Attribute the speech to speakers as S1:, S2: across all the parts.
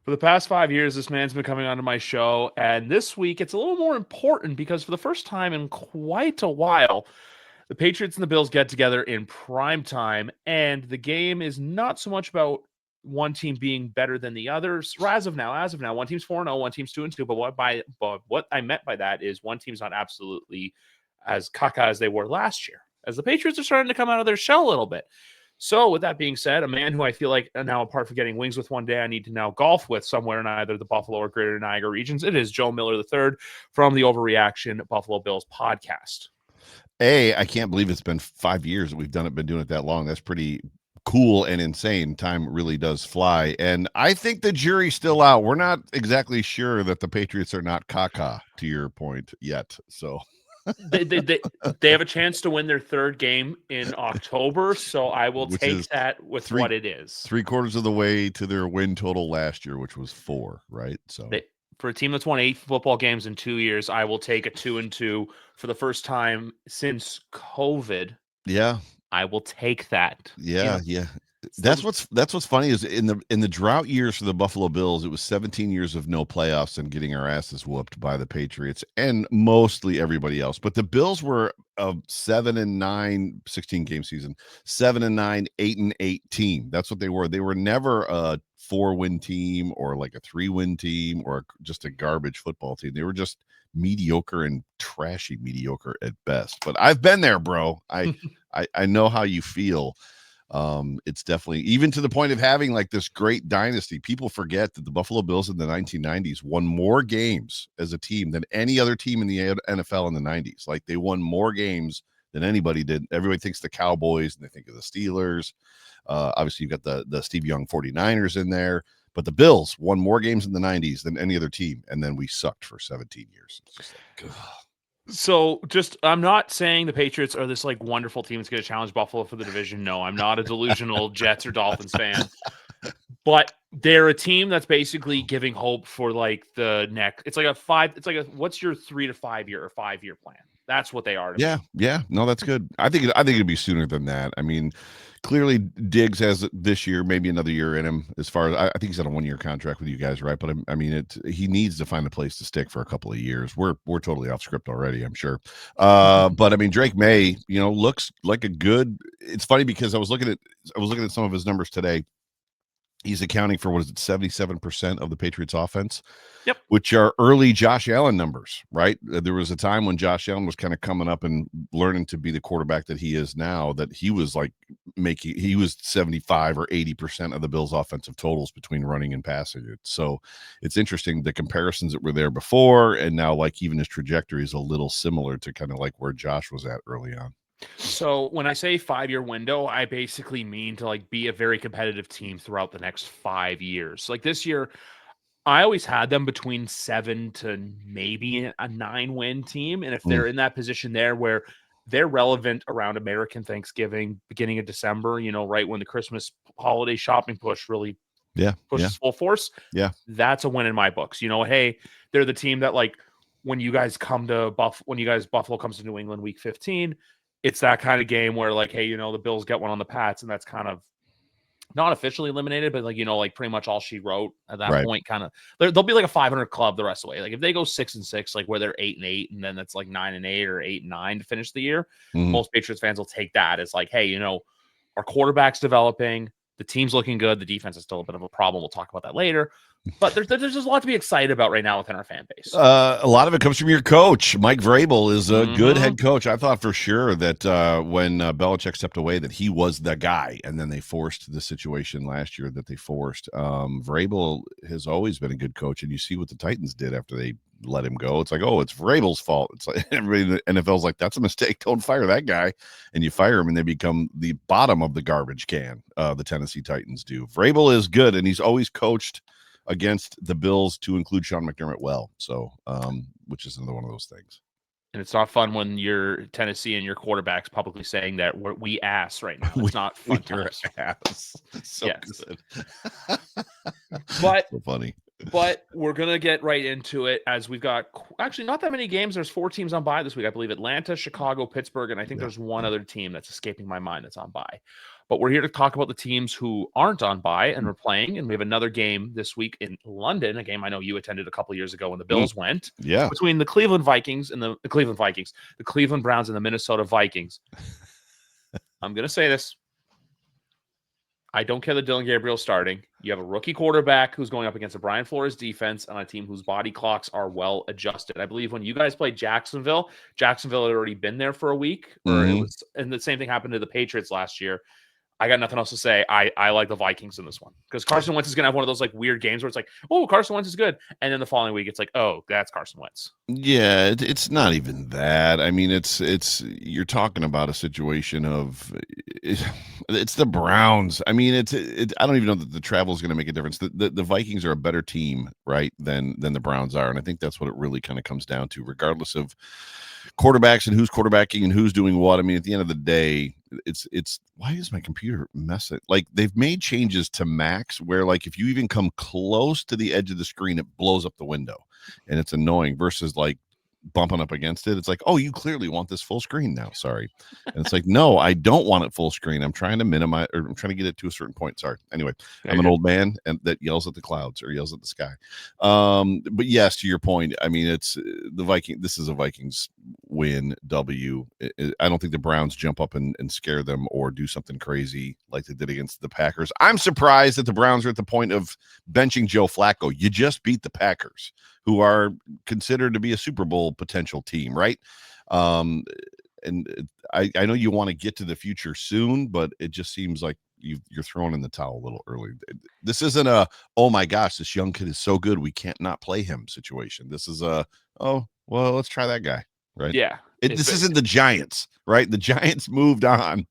S1: For the past 5 years, this man's been coming onto my show, and this week it's a little more important because for the first time in quite a while, the Patriots and the Bills get together in prime time, and the game is not so much about one team being better than the others. As of now, one team's 4-0, one team's 2-2. But what I meant by that is one team's not absolutely as caca as they were last year, as the Patriots are starting to come out of their shell a little bit. So, with that being said, a man who I feel like now, apart from getting wings with one day, I need to now golf with somewhere in either the Buffalo or Greater Niagara regions. It is Joe Miller III from the Overreaction Buffalo Bills podcast.
S2: Hey, I can't believe it's been 5 years that been doing it that long. That's pretty cool and insane. Time really does fly. And I think the jury's still out. We're not exactly sure that the Patriots are not caca, to your point, yet. So
S1: they have a chance to win their third game in October, so I will
S2: which
S1: take
S2: is
S1: that with what it is.
S2: 3/4 of the way to their win total last year, which was 4, right? So
S1: For a team that's won 8 football games in 2 years, I will take a 2-2 for the first time since COVID.
S2: yeah,
S1: I will take that.
S2: yeah. That's what's funny is in the drought years for the Buffalo Bills, it was 17 years of no playoffs and getting our asses whooped by the Patriots and mostly everybody else. But the Bills were a 7-9 16-game season, 7-9, 8-8 team. That's what they were. They were never a 4-win team or like a 3-win team or just a garbage football team. They were just mediocre and trashy mediocre at best. But I've been there, bro. I know how you feel. It's definitely even to the point of having like this great dynasty. People forget that the Buffalo Bills in the 1990s won more games as a team than any other team in the NFL in the 90s. Like they won more games than anybody did. Everybody thinks the Cowboys and they think of the Steelers. Obviously, you've got the Steve Young 49ers in there, but the Bills won more games in the 90s than any other team. And then we sucked for 17 years. It's just like,
S1: So, I'm not saying the Patriots are this like wonderful team that's going to challenge Buffalo for the division. No, I'm not a delusional Jets or Dolphins fan, but they're a team that's basically giving hope for like the next. It's like a what's your 3 to 5 year or 5 year plan? That's what they are to me.
S2: yeah. No, that's good. I think it'd be sooner than that. I mean, clearly Diggs has this year, maybe another year in him. As far as I think he's on a 1-year contract with you guys, right? But I mean, he needs to find a place to stick for a couple of years. We're totally off script already, I'm sure. But I mean, Drake May, looks like a good. It's funny because I was looking at some of his numbers today. He's accounting for 77% of the Patriots offense,
S1: Yep.
S2: which are early Josh Allen numbers, right? There was a time when Josh Allen was kind of coming up and learning to be the quarterback that he is now, that he was like he was 75 or 80% of the Bills' offensive totals between running and passing it. So it's interesting the comparisons that were there before, and now like even his trajectory is a little similar to kind of like where Josh was at early on.
S1: So when I say 5 year window, I basically mean to like be a very competitive team throughout the next 5 years. Like this year, I always had them between 7 to maybe a 9-win team. And if they're in that position there where they're relevant around American Thanksgiving, beginning of December, right when the Christmas holiday shopping push really pushes full force.
S2: Yeah.
S1: That's a win in my books. Hey, they're the team that like when you guys Buffalo comes to New England week 15, it's that kind of game where like, hey, the Bills get one on the Pats, and that's kind of not officially eliminated, but like pretty much all she wrote at that point. Kind of, they'll be like a 500 club the rest of the way. Like if they go 6-6, like where they're 8-8, and then that's like 9-8 or 8-9 to finish the year, most Patriots fans will take that as like, hey, our quarterback's developing, the team's looking good, the defense is still a bit of a problem. We'll talk about that later. But there's just a lot to be excited about right now within our fan base.
S2: A lot of it comes from your coach. Mike Vrabel is a good head coach. I thought for sure that when Belichick stepped away that he was the guy, and then they forced the situation last year that they forced. Vrabel has always been a good coach, and you see what the Titans did after they let him go. It's like, oh, it's Vrabel's fault. It's like everybody in the NFL's like, that's a mistake. Don't fire that guy. And you fire him, and they become the bottom of the garbage can. The Tennessee Titans do. Vrabel is good, and he's always coached against the Bills to include Sean McDermott well. So, which is another one of those things.
S1: And it's not fun when you're Tennessee and your quarterback's publicly saying that we ass right now. It's not fun times.
S2: Ass. So
S1: yes.
S2: good.
S1: But
S2: so funny.
S1: But we're going to get right into it as we've got actually not that many games. There's 4 teams on bye this week. I believe Atlanta, Chicago, Pittsburgh, and I think there's one other team that's escaping my mind that's on bye. But we're here to talk about the teams who aren't on bye and we're playing. And we have another game this week in London, a game I know you attended a couple years ago when the Bills went.
S2: Yeah.
S1: Between the Cleveland Vikings and the Cleveland Browns and the Minnesota Vikings. I'm going to say this. I don't care that Dylan Gabriel's starting. You have a rookie quarterback who's going up against a Brian Flores defense on a team whose body clocks are well adjusted. I believe when you guys played Jacksonville had already been there for a week, or it was, and the same thing happened to the Patriots last year. I got nothing else to say. I like the Vikings in this one because Carson Wentz is going to have one of those like weird games where it's like, oh, Carson Wentz is good. And then the following week, it's like, oh, that's Carson Wentz.
S2: Yeah, it's not even that. I mean, it's you're talking about a situation of it's the Browns. I mean, I don't even know that the travel is going to make a difference. The Vikings are a better team, right, than the Browns are, and I think that's what it really kind of comes down to, regardless of quarterbacks and who's quarterbacking and who's doing what. I mean, at the end of the day, it's why is my computer messing? Like, they've made changes to max where, like, if you even come close to the edge of the screen, it blows up the window, and it's annoying versus like bumping up against it. It's like, oh, you clearly want this full screen now. Sorry. And it's like, no, I don't want it full screen. I'm trying to minimize, or I'm trying to get it to a certain point. Sorry. Anyway, I'm an old man and that yells at the clouds or yells at the sky. But yes, to your point, I mean, it's the Viking. This is a Vikings win, W. I don't think the Browns jump up and scare them or do something crazy like they did against the Packers. I'm surprised that the Browns are at the point of benching Joe Flacco. You just beat the Packers, who are considered to be a Super Bowl potential team, right? And I know you want to get to the future soon, but it just seems like you're throwing in the towel a little early. This isn't a, oh my gosh, this young kid is so good, we can't not play him situation. This is a, oh, well, let's try that guy, right?
S1: Yeah.
S2: This isn't the Giants, right? The Giants moved on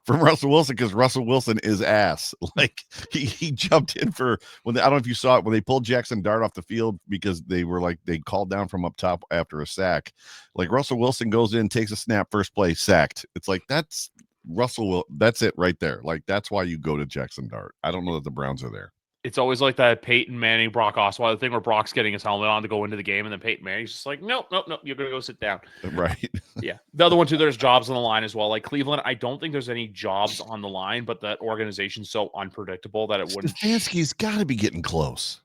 S2: from Russell Wilson because Russell Wilson is ass. Like he jumped in for I don't know if you saw it when they pulled Jackson Dart off the field because they were like they called down from up top after a sack. Like Russell Wilson goes in, takes a snap, first play, sacked. It's like that's that's it right there. Like that's why you go to Jackson Dart. I don't know that the Browns are there.
S1: It's always like that Peyton Manning, Brock Osweiler thing where Brock's getting his helmet on to go into the game, and then Peyton Manning's just like, nope, you're going to go sit down.
S2: Right.
S1: Yeah. The other one, too, there's jobs on the line as well. Like Cleveland, I don't think there's any jobs on the line, but that organization's so unpredictable that it wouldn't.
S2: Stefanski's got to be getting close,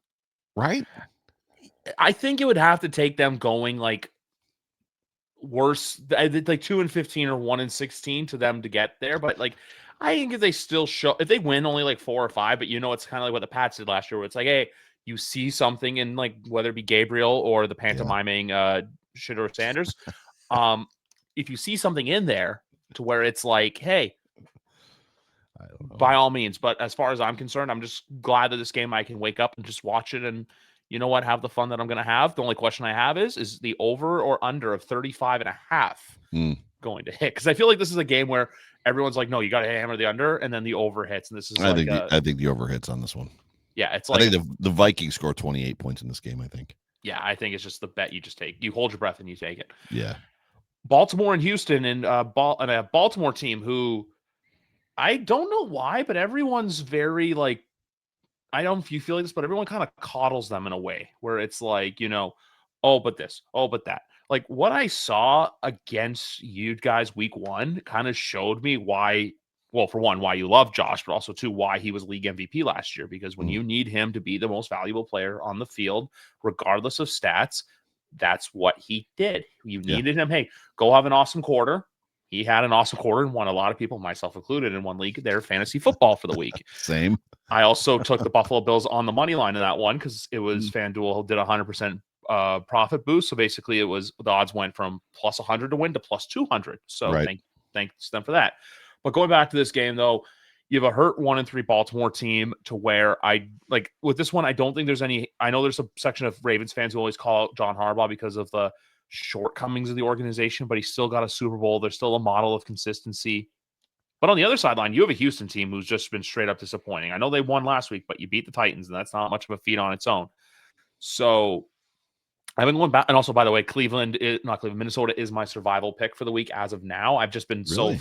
S2: right?
S1: I think it would have to take them going like worse, like 2-15 or 1-16 to them to get there. But like, I think if they win only like 4 or 5, but it's kind of like what the Pats did last year, where it's like, hey, you see something in like whether it be Gabriel or the pantomiming Shitter Sanders, if you see something in there to where it's like, hey, by all means. But as far as I'm concerned, I'm just glad that this game I can wake up and just watch it and you know what, have the fun that I'm going to have. The only question I have is the over or under of 35.5 going to hit? Because I feel like this is a game where everyone's like, no, you got to hammer the under, and then the over hits. And this is
S2: I think the over hits on this one.
S1: Yeah, it's like
S2: I think the Vikings score 28 points in this game, I think.
S1: Yeah, I think it's just the bet you just take. You hold your breath and you take it.
S2: Yeah.
S1: Baltimore and Houston and a Baltimore team who I don't know why, but everyone's very like, I don't know if you feel like this, but everyone kind of coddles them in a way where it's like, oh, but this, oh, but that. Like what I saw against you guys week 1 kind of showed me why, well, for one, why you love Josh, but also two, why he was league MVP last year. Because when you need him to be the most valuable player on the field, regardless of stats, that's what he did. You needed him. Hey, go have an awesome quarter. He had an awesome quarter and won. A lot of people, myself included, in one league, their fantasy football for the week.
S2: Same.
S1: I also took the Buffalo Bills on the money line in that one because it was FanDuel did 100% profit boost. So basically, it was the odds went from plus 100 to win to plus 200. So thanks them for that. But going back to this game, though, you have a hurt 1-3 Baltimore team to where I like with this one. I don't think there's any. I know there's a section of Ravens fans who always call out John Harbaugh because of the shortcomings of the organization, but he's still got a Super Bowl. There's still a model of consistency. But on the other sideline, you have a Houston team who's just been straight up disappointing. I know they won last week, but you beat the Titans, and that's not much of a feat on its own. So I've been going back. And also, by the way, Minnesota is my survival pick for the week as of now. I've just been so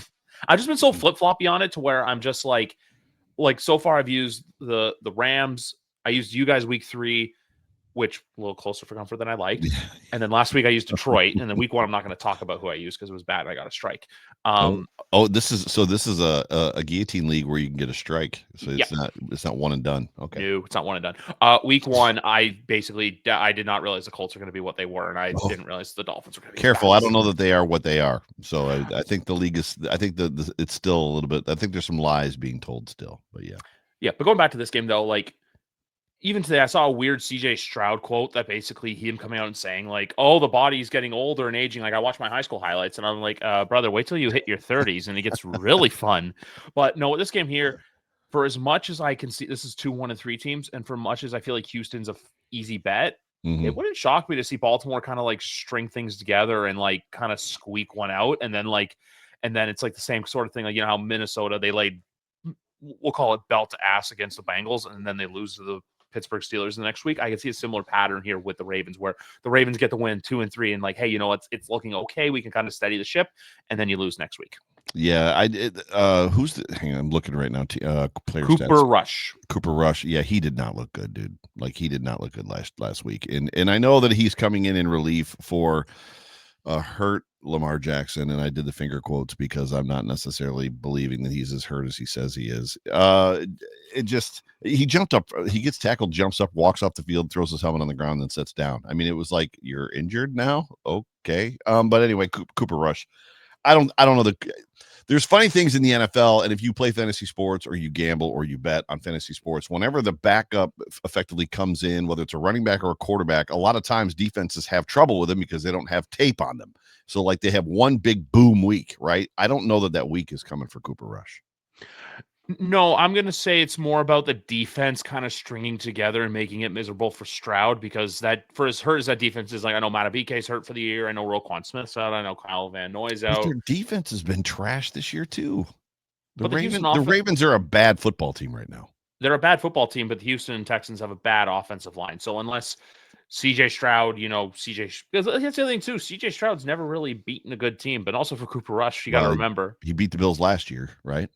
S1: flip-floppy on it to where I'm just like so far I've used the Rams. I used you guys week 3. which a little closer for comfort than I liked.
S2: Yeah.
S1: And then last week I used Detroit, and then week 1 I'm not going to talk about who I used because it was bad and I got a strike.
S2: This is a guillotine league where you can get a strike, so
S1: Yeah.
S2: it's not one and done. Okay,
S1: No, it's not one and done. Week 1, I did not realize the Colts are going to be what they were, and I didn't realize the Dolphins were going to be.
S2: Careful. I don't know that they are what they are. So I think the league is. I think it's still a little bit. I think there's some lies being told still. But yeah.
S1: Yeah, but going back to this game though, like even today, I saw a weird CJ Stroud quote that basically him coming out and saying like, "Oh, the body's getting older and aging." Like I watched my high school highlights, and I'm like, "Brother, wait till you hit your 30s, and it gets really fun." But no, this game here, for as much as I can see, this is 2-1-3 teams, and for much as I feel like Houston's a easy bet, it wouldn't shock me to see Baltimore kind of like string things together and like kind of squeak one out, and then it's like the same sort of thing, like how Minnesota they laid, we'll call it belt to ass against the Bengals, and then they lose to the Pittsburgh Steelers the next week. I can see a similar pattern here with the Ravens, where the Ravens get the win 2-3, and like, hey, it's looking okay. We can kind of steady the ship, and then you lose next week.
S2: Yeah, I did. Hang on, I'm looking right now. Player
S1: Cooper
S2: stats.
S1: Rush.
S2: Cooper Rush. Yeah, he did not look good, dude. Like he did not look good last week. And I know that he's coming in relief for hurt Lamar Jackson, and I did the finger quotes because I'm not necessarily believing that he's as hurt as he says he is. He jumped up, he gets tackled, jumps up, walks off the field, throws his helmet on the ground, then sits down. I mean, it was like, you're injured now, okay. But anyway, Cooper Rush. I don't know there's funny things in the NFL, and if you play fantasy sports or you gamble or you bet on fantasy sports, whenever the backup effectively comes in, whether it's a running back or a quarterback, a lot of times defenses have trouble with them because they don't have tape on them. So like they have one big boom week, right? I don't know that week is coming for Cooper Rush.
S1: No, I'm going to say it's more about the defense kind of stringing together and making it miserable for Stroud, because that, for as hurt as that defense is, like I know Matabike's hurt for the year. I know Roquan Smith's out. I know Kyle Van Noy's out.
S2: Their defense has been trash this year too. The
S1: the
S2: Ravens are a bad football team right now.
S1: They're a bad football team, but the Houston Texans have a bad offensive line. So unless CJ Stroud, that's the other thing too. CJ Stroud's never really beaten a good team, but also for Cooper Rush, you got to remember
S2: he beat the Bills last year, right?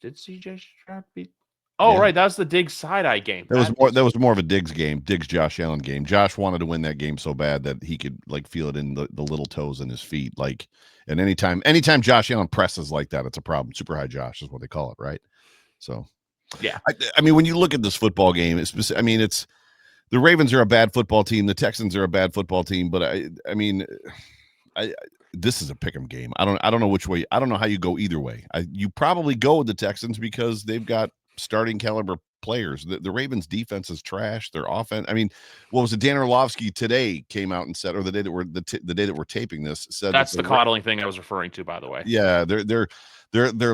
S1: Did CJ Stroud beat? Oh, yeah. Right. That was the Diggs side-eye game.
S2: That was more of a Diggs game, Josh Allen game. Josh wanted to win that game so bad that he could like feel it in the little toes in his feet. Like, and anytime Josh Allen presses like that, it's a problem. Super high Josh is what they call it, right? So,
S1: yeah.
S2: I mean, when you look at this football game, it's the Ravens are a bad football team. The Texans are a bad football team, but this is a pick'em game. I don't know which way. I don't know how you go either way. You probably go with the Texans because they've got starting caliber players. The Ravens defense is trash. Their offense. I mean, what was it? Dan Orlovsky today came out and said, or the day that we're taping this, said
S1: that's the coddling thing I was referring to, by the way.
S2: Yeah, they're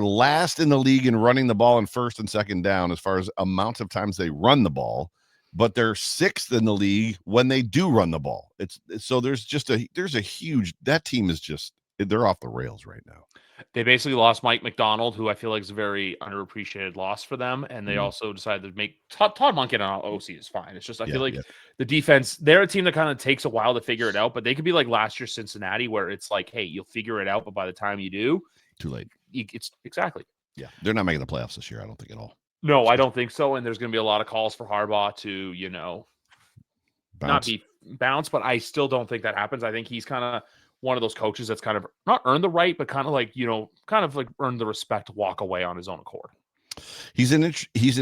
S2: last in the league in running the ball in first and second down as far as amount of times they run the ball, but they're sixth in the league when they do run the ball. So there's a huge, that team is just, they're off the rails right now.
S1: They basically lost Mike McDonald, who I feel like is a very underappreciated loss for them. And they also decided to make Todd Monken on OC is fine. It's just, I feel like the defense, they're a team that kind of takes a while to figure it out, but they could be like last year Cincinnati, where it's like, hey, you'll figure it out, but by the time you do,
S2: too late.
S1: It's exactly.
S2: Yeah. They're not making the playoffs this year. I don't think at all.
S1: No, I don't think so. And there's going to be a lot of calls for Harbaugh to, not be bounced, but I still don't think that happens. I think he's kind of one of those coaches that's kind of not earned the right, but kind of like, earned the respect to walk away on his own accord.
S2: He's an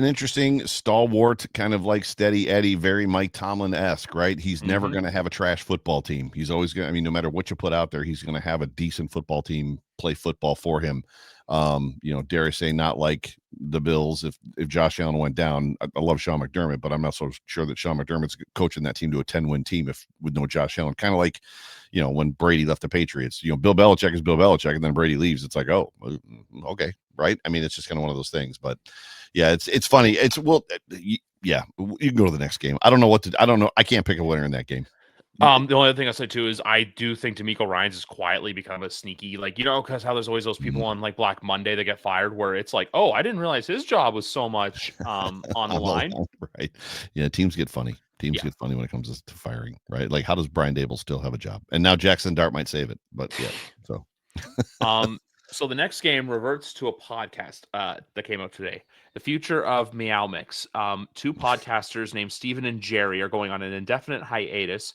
S2: interesting stalwart, kind of like steady Eddie, very Mike Tomlin-esque, right? He's never going to have a trash football team. He's always going to, no matter what you put out there, he's going to have a decent football team play football for him. Dare I say, not like the Bills. If Josh Allen went down, I love Sean McDermott, but I'm not so sure that Sean McDermott's coaching that team to a 10-win team with no Josh Allen. Kind of like, when Brady left the Patriots, Bill Belichick is Bill Belichick, and then Brady leaves. It's like, oh, okay, right? I mean, it's just kind of one of those things. But yeah, it's funny. Yeah, you can go to the next game. I don't know. I can't pick a winner in that game.
S1: The only other thing I'll say too is I do think DeMeco Ryans is quietly become a sneaky, because how there's always those people on like Black Monday that get fired where it's like, oh, I didn't realize his job was so much on the line.
S2: Right. Yeah. Teams get funny. Get funny when it comes to firing, right? Like, how does Brian Dable still have a job? And now Jackson Dart might save it, but yeah. So,
S1: So the next game reverts to a podcast that came out today. The future of Meow Mix. Two podcasters named Steven and Jerry are going on an indefinite hiatus.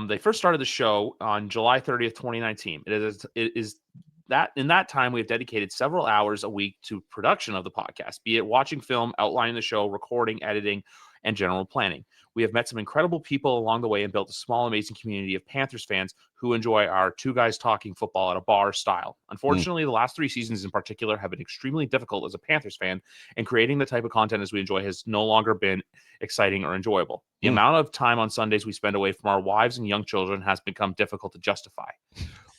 S1: They first started the show on July 30th, 2019. It is that in that time we have dedicated several hours a week to production of the podcast, be it watching film, outlining the show, recording, editing, and general planning. We have met some incredible people along the way and built a small, amazing community of Panthers fans who enjoy our two guys talking football at a bar style.
S2: Mm.
S1: Unfortunately, the last 3 seasons in particular have been extremely difficult as a Panthers fan, and creating the type of content as we enjoy has no longer been exciting or enjoyable. The amount of time on Sundays we spend away from our wives and young children has become difficult to justify.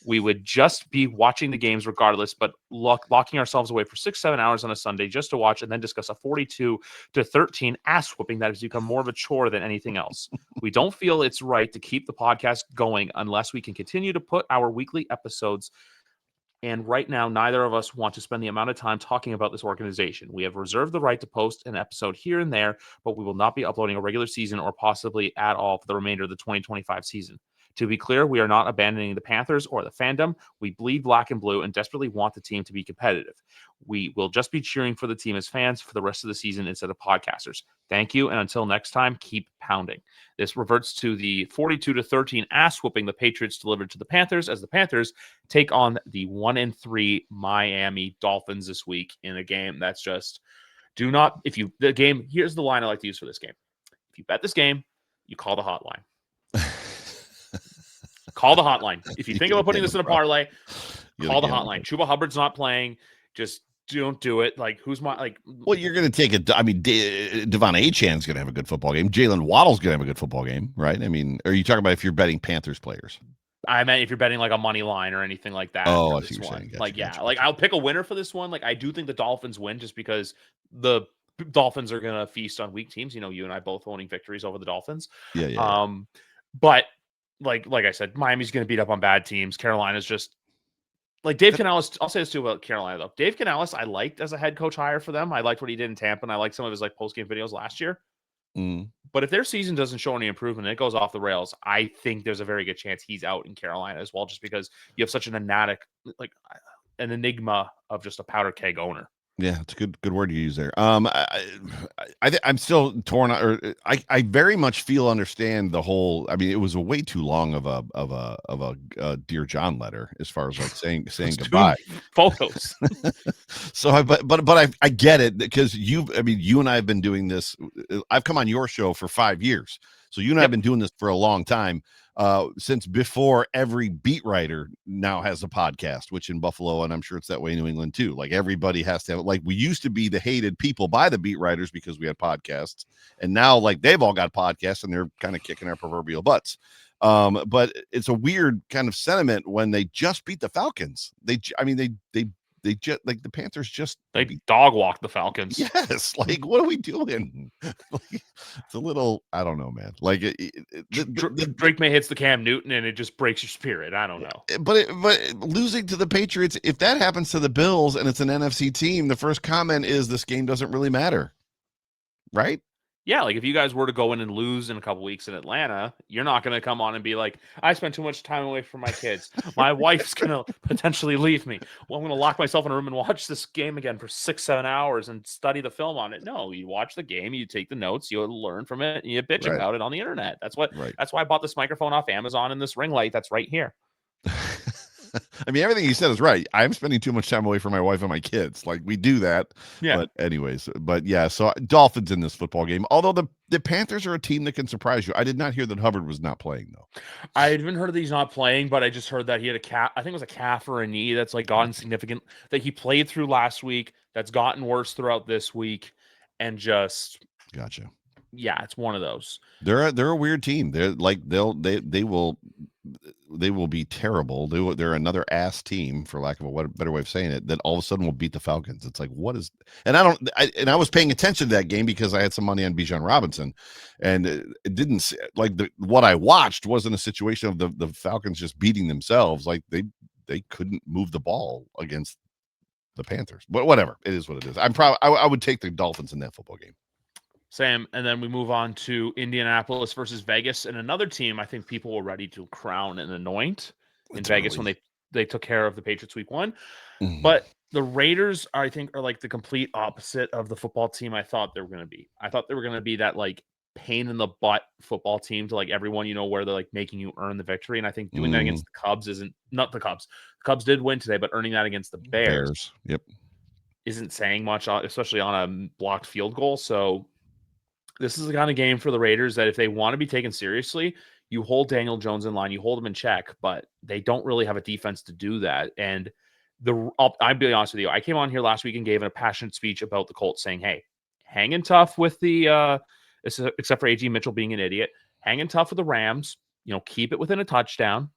S1: We would just be watching the games regardless, but locking ourselves away for 6-7 hours on a Sunday just to watch and then discuss a 42-13 ass whooping that has become more of a chore than anything else. We don't feel it's right to keep the podcast going unless we can continue to put our weekly episodes. And right now, neither of us want to spend the amount of time talking about this organization. We have reserved the right to post an episode here and there, but we will not be uploading a regular season or possibly at all for the remainder of the 2025 season. To be clear, we are not abandoning the Panthers or the fandom. We bleed black and blue and desperately want the team to be competitive. We will just be cheering for the team as fans for the rest of the season instead of podcasters. Thank you, and until next time, keep pounding. This reverts to the 42-13 ass whooping the Patriots delivered to the Panthers as the Panthers take on the 1-3 Miami Dolphins this week in a game that's just here's the line I like to use for this game. If you bet this game, you call the hotline. Call the hotline. If you think about putting this in a parlay, call the hotline. Chuba Hubbard's not playing. Just don't do it. Like,
S2: well, you're going to take it. I mean, Devon Achan's going to have a good football game. Jalen Waddle's going to have a good football game, right? I mean, are you talking about if you're betting Panthers players?
S1: I meant if you're betting like a money line or anything like that.
S2: Oh, I see what you're saying.
S1: Gotcha. I'll pick a winner for this one. Like, I do think the Dolphins win just because the Dolphins are going to feast on weak teams. You know, you and I both owning victories over the Dolphins.
S2: Yeah.
S1: But like I said, Miami's going to beat up on bad teams. Carolina's just like Dave Canales. I'll say this too about Carolina though. Dave Canales, I liked as a head coach hire for them. I liked what he did in Tampa, and I liked some of his like post game videos last year. But if their season doesn't show any improvement and it goes off the rails, I think there's a very good chance he's out in Carolina as well, just because you have such an enigma of just a powder keg owner.
S2: Yeah, it's a good word you use there. I'm still torn. I very much understand the whole. I mean, it was a way too long of a Dear John letter as far as like saying goodbye.
S1: Photos.
S2: So, I get it because you and I have been doing this. I've come on your show for 5 years, so you and I have been doing this for a long time. Since before every beat writer now has a podcast, which in Buffalo, and I'm sure it's that way in New England too. Like everybody has to have, like we used to be the hated people by the beat writers because we had podcasts, and now like they've all got podcasts and they're kind of kicking our proverbial butts. But it's a weird kind of sentiment when they just beat the Falcons. They just like the Panthers
S1: they dog walked the Falcons.
S2: Yes, like what are we doing? Like, it's a little, I don't know, man. Like
S1: Drake May hits the Cam Newton and it just breaks your spirit. I don't know.
S2: But losing to the Patriots, if that happens to the Bills and it's an NFC team, the first comment is this game doesn't really matter, right?
S1: Yeah, like if you guys were to go in and lose in a couple weeks in Atlanta, you're not going to come on and be like, I spent too much time away from my kids. My wife's going to potentially leave me. Well, I'm going to lock myself in a room and watch this game again for 6-7 hours and study the film on it. No, you watch the game, you take the notes, you learn from it, and you bitch about it on the internet. That's why I bought this microphone off Amazon and this ring light that's right here.
S2: I mean, everything you said is right. I'm spending too much time away from my wife and my kids. Like we do that.
S1: Yeah.
S2: But anyways, so Dolphins in this football game. Although the Panthers are a team that can surprise you. I did not hear that Hubbard was not playing though.
S1: I haven't heard that he's not playing, but I just heard that he had a calf. I think it was a calf or a knee that's like gotten significant that he played through last week. That's gotten worse throughout this week, and just
S2: gotcha.
S1: Yeah, it's one of those.
S2: They're a weird team. They're like they will be terrible. They're another ass team, for lack of a better way of saying it, that all of a sudden will beat the Falcons. It's like, what is, and I was paying attention to that game because I had some money on Bijan Robinson, and it didn't like what I watched wasn't a situation of the Falcons just beating themselves. Like they couldn't move the ball against the Panthers, but whatever, it is what it is. I would take the Dolphins in that football game.
S1: Sam, and then we move on to Indianapolis versus Vegas, and another team I think people were ready to crown and anoint in Vegas when they they took care of the Patriots week 1.
S2: Mhm.
S1: But the Raiders, I think, are like the complete opposite of the football team I thought they were going to be. I thought they were going to be that like pain in the butt football team to like everyone, where they're like making you earn the victory. And I think doing that against the Cubs isn't not the Cubs. The Cubs did win today, but earning that against the Bears.
S2: Yep.
S1: Isn't saying much, especially on a blocked field goal. So this is the kind of game for the Raiders that if they want to be taken seriously, you hold Daniel Jones in line, you hold him in check, but they don't really have a defense to do that. And I'll be honest with you, I came on here last week and gave a passionate speech about the Colts saying, hey, hanging tough with the except for AG Mitchell being an idiot, hanging tough with the Rams, keep it within a touchdown.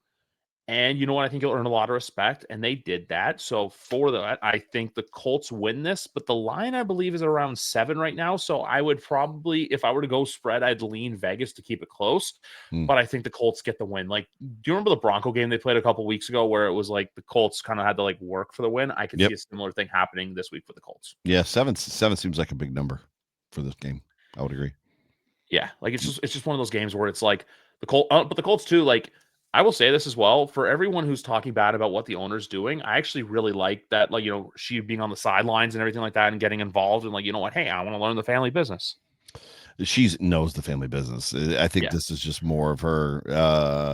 S1: And you know what? I think you'll earn a lot of respect. And they did that. So for that, I think the Colts win this. But the line, I believe, is around 7 right now. So I would probably, if I were to go spread, I'd lean Vegas to keep it close. But I think the Colts get the win. Like, do you remember the Bronco game they played a couple weeks ago where it was like the Colts kind of had to like work for the win? I could see a similar thing happening this week for the Colts.
S2: Yeah, 7 seems like a big number for this game. I would agree.
S1: Yeah, like it's just one of those games where it's like the Colts, but the Colts too. Like I will say this as well for everyone who's talking bad about what the owner's doing. I actually really like that, like she being on the sidelines and everything like that, and getting involved and like what? Hey, I want to learn the family business.
S2: She knows the family business. I think this is just more of her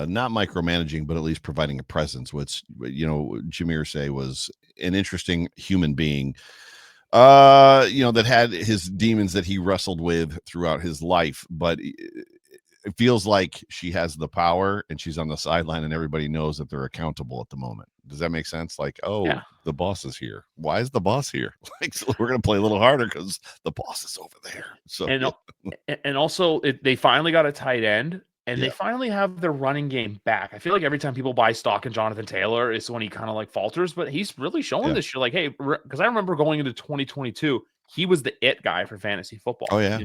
S2: not micromanaging, but at least providing a presence, which Jim Irsay was an interesting human being. That had his demons that he wrestled with throughout his life, but it feels like she has the power and she's on the sideline and everybody knows that they're accountable at the moment. Does that make sense? Like, the boss is here. Why is the boss here? Like, so we're going to play a little harder because the boss is over there. So,
S1: and also they finally got a tight end. And they finally have their running game back. I feel like every time people buy stock in Jonathan Taylor is when he kind of like falters, but he's really showing this year. Like, hey, because I remember going into 2022, he was the it guy for fantasy football.
S2: Oh yeah,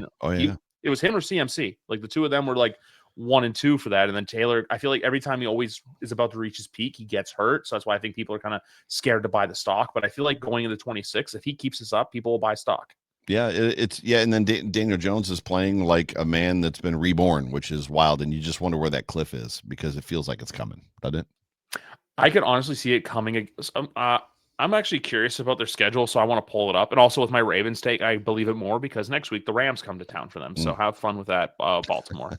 S1: it was him or CMC. Like the two of them were like 1 and 2 for that. And then Taylor, I feel like every time he always is about to reach his peak, he gets hurt. So that's why I think people are kind of scared to buy the stock. But I feel like going into 26, if he keeps this up, people will buy stock.
S2: Yeah, and then Daniel Jones is playing like a man that's been reborn, which is wild, and you just wonder where that cliff is because it feels like it's coming, doesn't it?
S1: I could honestly see it coming. I'm actually curious about their schedule, so I want to pull it up. And also with my Ravens take, I believe it more because next week the Rams come to town for them. So have fun with that, Baltimore.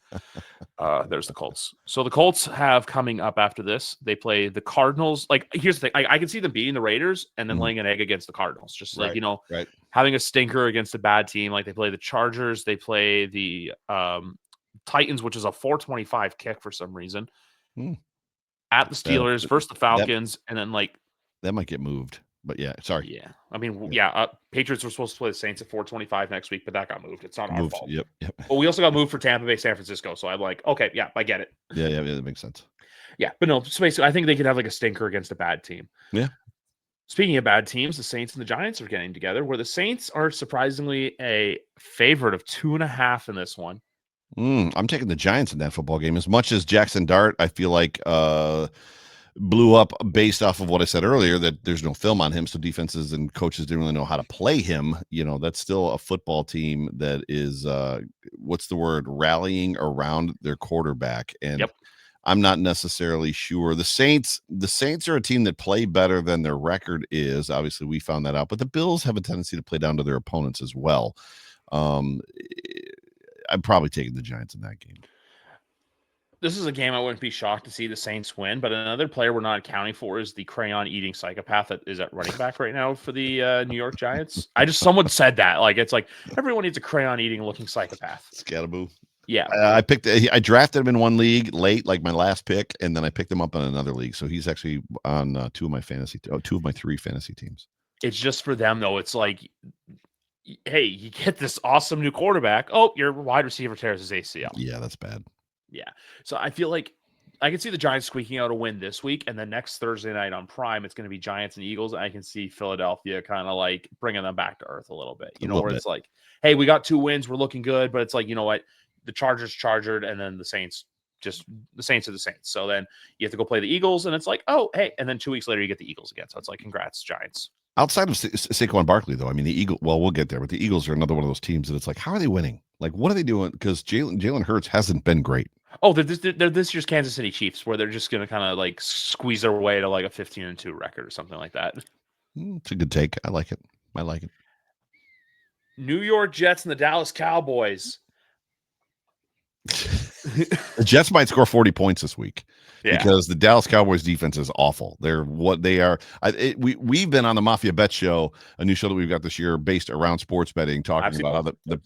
S1: There's the Colts. So the Colts have coming up after this. They play the Cardinals. Like, here's the thing. I can see them beating the Raiders and then laying an egg against the Cardinals. Just like, having a stinker against a bad team. Like they play the Chargers. They play the Titans, which is a 425 kick for some reason. At the Steelers, versus the Falcons, and then like
S2: that might get moved. But yeah, sorry.
S1: Yeah, I mean, Patriots were supposed to play the Saints at 425 next week, but that got moved. It's not our fault.
S2: Yep.
S1: But we also got moved for Tampa Bay, San Francisco. So I'm like, okay, yeah, I get it.
S2: Yeah, that makes sense.
S1: Yeah, but no, so basically, I think they could have like a stinker against a bad team.
S2: Yeah.
S1: Speaking of bad teams, the Saints and the Giants are getting together, where the Saints are surprisingly a favorite of 2.5 in this one.
S2: I'm taking the Giants in that football game. As much as Jackson Dart, I feel like blew up based off of what I said earlier, that there's no film on him, so defenses and coaches didn't really know how to play him. That's still a football team that is rallying around their quarterback. And I'm not necessarily sure. The Saints are a team that play better than their record is. Obviously, we found that out, but the Bills have a tendency to play down to their opponents as well. I'm probably taking the Giants in that game.
S1: This is a game I wouldn't be shocked to see the Saints win, but another player we're not accounting for is the crayon-eating psychopath that is at running back right now for the New York Giants. Someone said that. Like, it's like, everyone needs a crayon-eating looking psychopath.
S2: Scatterboo.
S1: Yeah.
S2: I drafted him in one league late, like my last pick, and then I picked him up in another league. So he's actually on two of my 3 fantasy teams.
S1: It's just for them, though. It's like, hey, you get this awesome new quarterback. Oh, your wide receiver tears his ACL.
S2: Yeah, that's bad.
S1: Yeah. So I feel like I can see the Giants squeaking out a win this week. And then next Thursday night on Prime, it's going to be Giants and Eagles. I can see Philadelphia kind of like bringing them back to earth a little bit. It's like, hey, we got 2 wins. We're looking good. But it's like, you know what? The Chargers chargered, and then the Saints are the Saints. So then you have to go play the Eagles. And it's like, oh, hey. And then 2 weeks later, you get the Eagles again. So it's like, congrats, Giants.
S2: Outside of Saquon Barkley, though, I mean, the Eagles, well, we'll get there, but the Eagles are another one of those teams that it's like, how are they winning? Like, what are they doing? Because Jalen Hurts hasn't been great.
S1: Oh, they're this year's Kansas City Chiefs, where they're just going to kind of like squeeze their way to like a 15-2 record or something like that.
S2: It's a good take. I like it. I like it.
S1: New York Jets and the Dallas Cowboys.
S2: The Jets might score 40 points this week because the Dallas Cowboys defense is awful. They're what they are. We've been on the Mafia Bet Show, a new show that we've got this year based around sports betting, talking about how the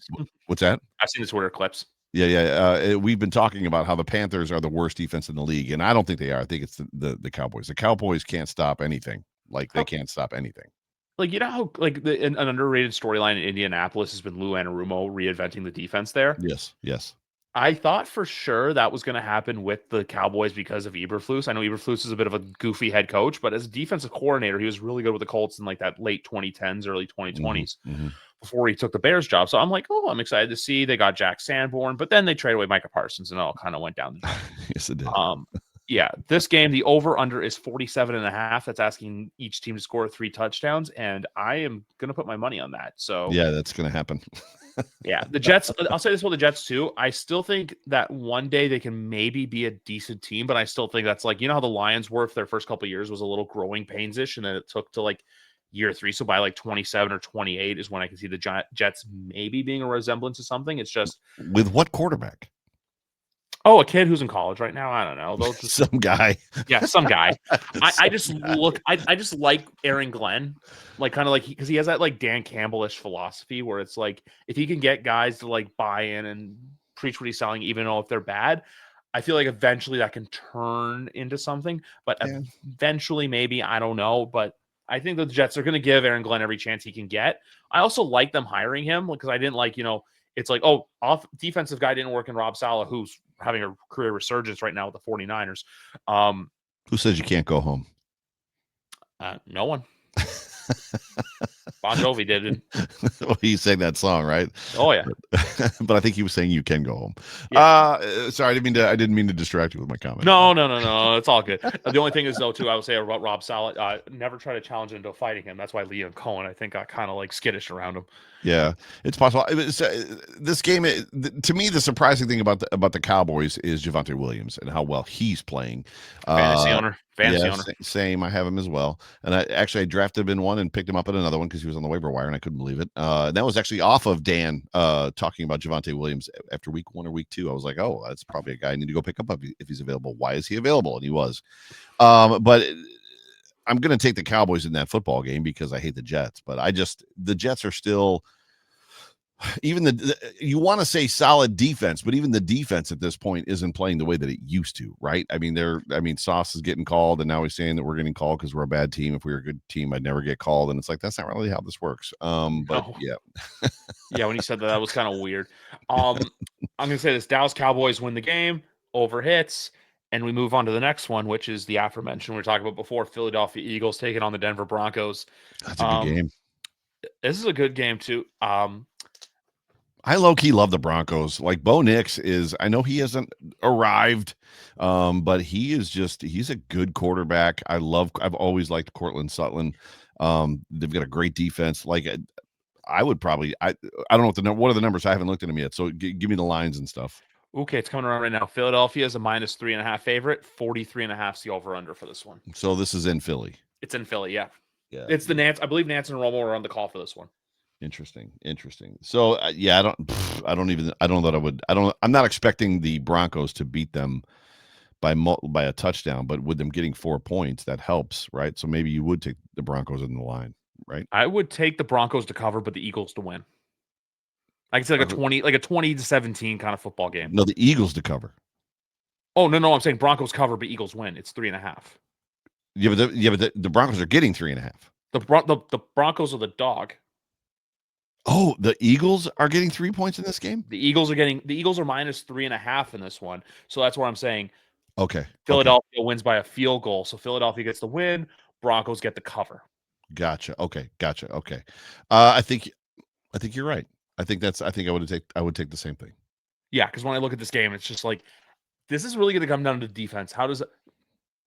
S2: what's that?
S1: I've seen the Twitter clips.
S2: Yeah. We've been talking about how the Panthers are the worst defense in the league, and I don't think they are. I think it's the Cowboys. The Cowboys can't stop anything. Like they can't stop anything.
S1: Like, you know how like an underrated storyline in Indianapolis has been Lou Anarumo reinventing the defense there?
S2: Yes.
S1: I thought for sure that was going to happen with the Cowboys because of Eberflus. I know Eberflus is a bit of a goofy head coach, but as a defensive coordinator, he was really good with the Colts in like that late 2010s, early 2020s before he took the Bears job. So I'm like, oh, I'm excited to see they got Jack Sanborn, but then they traded away Micah Parsons and it all kind of went down the drain.
S2: Yes, it did.
S1: Yeah, this game, the over-under is 47.5. That's asking each team to score 3 touchdowns, and I am going to put my money on that. So
S2: yeah, that's going to happen.
S1: Yeah, the Jets, I'll say this about the Jets too. I still think that one day they can maybe be a decent team, but I still think that's like, you know how the Lions were for their first couple of years was a little growing pains-ish, and then it took to like year 3. So by like 27 or 28 is when I can see the Jets maybe being a resemblance to something. It's just
S2: with what quarterback?
S1: Oh, a kid who's in college right now. I don't know. They'll just
S2: some guy.
S1: Yeah, some guy. I just look. I just like Aaron Glenn, like kind of like because he has that like Dan Campbell-ish philosophy where it's like if he can get guys to like buy in and preach what he's selling, even though if they're bad, I feel like eventually that can turn into something. But eventually, maybe I don't know. But I think the Jets are going to give Aaron Glenn every chance he can get. I also like them hiring him because I didn't like it's like, oh, defensive guy didn't work in Rob Saleh, who's having a career resurgence right now with the 49ers.
S2: Who says you can't go home?
S1: No one. Bon Jovi did it.
S2: Well, he sang that song, right?
S1: Oh yeah.
S2: But I think he was saying you can go home.
S1: Yeah.
S2: Sorry, I didn't mean to distract you with my comment.
S1: No. It's all good. The only thing is though, too, I would say about Rob Saleh, never try to challenge him into fighting him. That's why Liam Cohen, I think, got kind of like skittish around him.
S2: Yeah, it's possible. This game, to me, the surprising thing about the Cowboys is Javonte Williams and how well he's playing.
S1: Fantasy owner.
S2: Same. I have him as well. And I drafted him in one and picked him up in another one because he was on the waiver wire and I couldn't believe it. That was actually off of Dan talking about Javonte Williams after week 1 or week 2. I was like, oh, that's probably a guy I need to go pick up if he's available. Why is he available? And he was. But I'm going to take the Cowboys in that football game because I hate the Jets. But the Jets are still, even you want to say solid defense, but even the defense at this point isn't playing the way that it used to, right? I mean, Sauce is getting called, and now he's saying that we're getting called because we're a bad team. If we were a good team, I'd never get called. And it's like, that's not really how this works. But yeah.
S1: Yeah, when you said that was kind of weird. I'm going to say this: Dallas Cowboys win the game, over hits. And we move on to the next one, which is the aforementioned we were talking about before, Philadelphia Eagles taking on the Denver Broncos.
S2: That's a good game.
S1: This is a good game, too.
S2: I low-key love the Broncos. Like Bo Nix I know he hasn't arrived, but he's a good quarterback. I've always liked Cortland Sutton. They've got a great defense. Like I would probably, I don't know what are the numbers? I haven't looked at them yet. So give me the lines and stuff.
S1: Okay, it's coming around right now. Philadelphia is a -3.5 favorite. 43.5 is the over/under for this one.
S2: So this is in Philly.
S1: It's in Philly, yeah.
S2: Yeah.
S1: It's the Nance. I believe Nance and Romo are on the call for this one.
S2: Interesting. So yeah, I don't know that I would. I'm not expecting the Broncos to beat them by a touchdown, but with them getting 4 points, that helps, right? So maybe you would take the Broncos in the line, right?
S1: I would take the Broncos to cover, but the Eagles to win. I can say like a 20-17 kind of football game.
S2: No, the Eagles to cover.
S1: Oh, no, I'm saying Broncos cover, but Eagles win. It's 3.5.
S2: Yeah, but the Broncos are getting 3.5.
S1: The Broncos are the dog.
S2: Oh, the Eagles are getting 3 points in this game?
S1: The Eagles are -3.5 in this one. So that's where I'm saying.
S2: Okay.
S1: Philadelphia wins by a field goal. So Philadelphia gets the win. Broncos get the cover.
S2: Gotcha. Okay. I think you're right. I would take the same thing.
S1: Yeah, because when I look at this game, it's just like this is really going to come down to defense. How does it?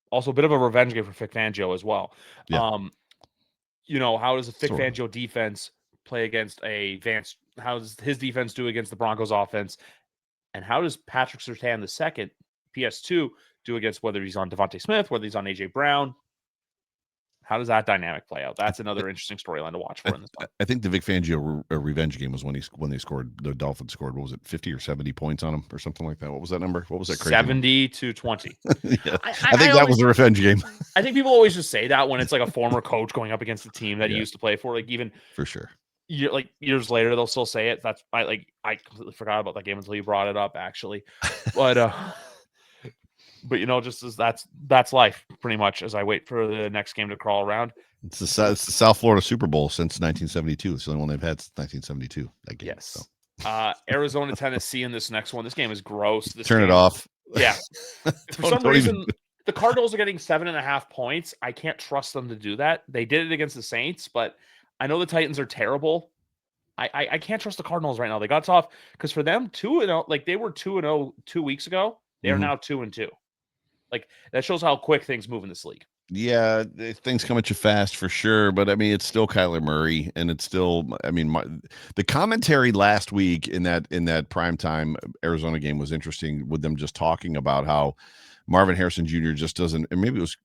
S1: Also, a bit of a revenge game for Vic Fangio as well.
S2: Yeah.
S1: How does a Vic Fangio defense play against a Vance? How does his defense do against the Broncos offense? And how does Patrick Surtain the second, PS2, do against whether he's on Devontae Smith, whether he's on AJ Brown? How does that dynamic play out? That's another interesting storyline to watch for in this one.
S2: I think the Vic Fangio revenge game was when they scored. The Dolphins scored. What was it, 50 or 70 points on him or something like that? What was that number? What was that crazy?
S1: 70-20.
S2: Yeah, I think that was a revenge game.
S1: I think people always just say that when it's like a former coach going up against the team that he
S2: Yeah.
S1: used to play for. Like even
S2: For sure.
S1: like years later, they'll still say it. That's I completely forgot about that game until you brought it up, actually. But just as that's life pretty much as I wait for the next game to crawl around.
S2: It's the South Florida Super Bowl since 1972. It's the only one they've had since 1972. That game.
S1: Yes. So. Arizona, Tennessee in this next one. This game is gross.
S2: Turn it off.
S1: Yeah. For some reason, the Cardinals are getting 7.5 points. I can't trust them to do that. They did it against the Saints, but I know the Titans are terrible. I can't trust the Cardinals right now. They got off because for them 2-0, like they were 2-0 2 weeks ago. They are now 2-2. Like that shows how quick things move in this league.
S2: Yeah, things come at you fast for sure, but I mean it's still Kyler Murray, and it's still. I mean, the commentary last week in that primetime Arizona game was interesting with them just talking about how Marvin Harrison Jr. just doesn't, and maybe it was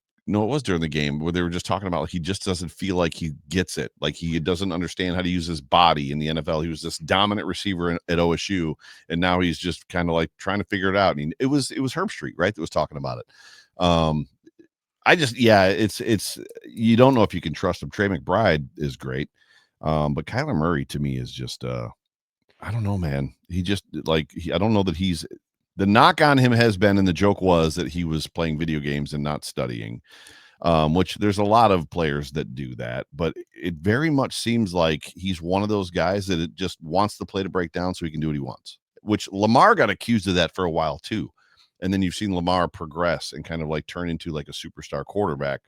S2: during the game where they were just talking about like he just doesn't feel like he gets it, like he doesn't understand how to use his body in the NFL. He was this dominant receiver at OSU, and now he's just kind of like trying to figure it out. I mean, it was Herb Street, right, that was talking about it. It's you don't know if you can trust him. Trey McBride is great, but Kyler Murray to me is just I don't know, man. He just I don't know that he's. The knock on him has been, and the joke was that he was playing video games and not studying, which there's a lot of players that do that, but it very much seems like he's one of those guys that it just wants the play to break down so he can do what he wants, which Lamar got accused of that for a while too. And then you've seen Lamar progress and kind of like turn into like a superstar quarterback.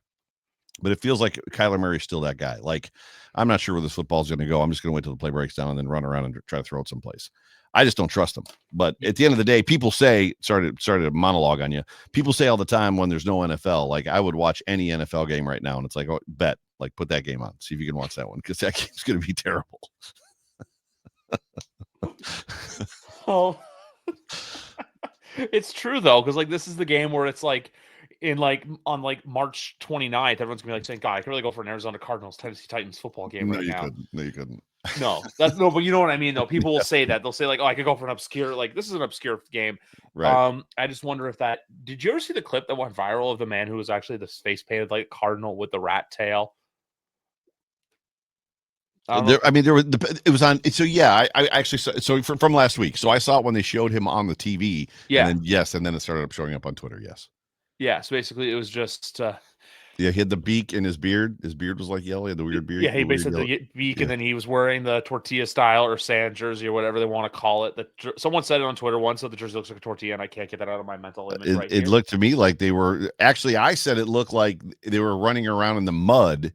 S2: But it feels like Kyler Murray's still that guy. Like, I'm not sure where this football is going to go. I'm just going to wait till the play breaks down and then run around and try to throw it someplace. I just don't trust him. But at the end of the day, people say, sorry to monologue on you. People say all the time when there's no NFL, like I would watch any NFL game right now. And it's like, oh, bet, like put that game on. See if you can watch that one because that game's going to be terrible.
S1: Oh, it's true though. Cause like, this is the game where it's like, on March 29th, everyone's gonna be like saying, "God, I could really go for an Arizona Cardinals Tennessee Titans football game right now."
S2: No, you couldn't.
S1: No, but you know what I mean, though. People will say that. They'll say like, "Oh, I could go for an obscure." Like this is an obscure game.
S2: Right.
S1: I just wonder if that. Did you ever see the clip that went viral of the man who was actually the face painted like cardinal with the rat tail?
S2: There was on. So yeah, I actually saw. So from last week. So I saw it when they showed him on the TV.
S1: Yeah.
S2: And then it started showing up on Twitter. Yes.
S1: Yeah, so basically it was just
S2: he had the beak in his beard. His beard was like yellow. He had the weird beard.
S1: Yeah, he basically had the beak, and then he was wearing the tortilla style or sand jersey or whatever they want to call it. Someone said it on Twitter once that the jersey looks like a tortilla, and I can't get that out of my mental image.
S2: It looked to me like they were actually. I said it looked like they were running around in the mud.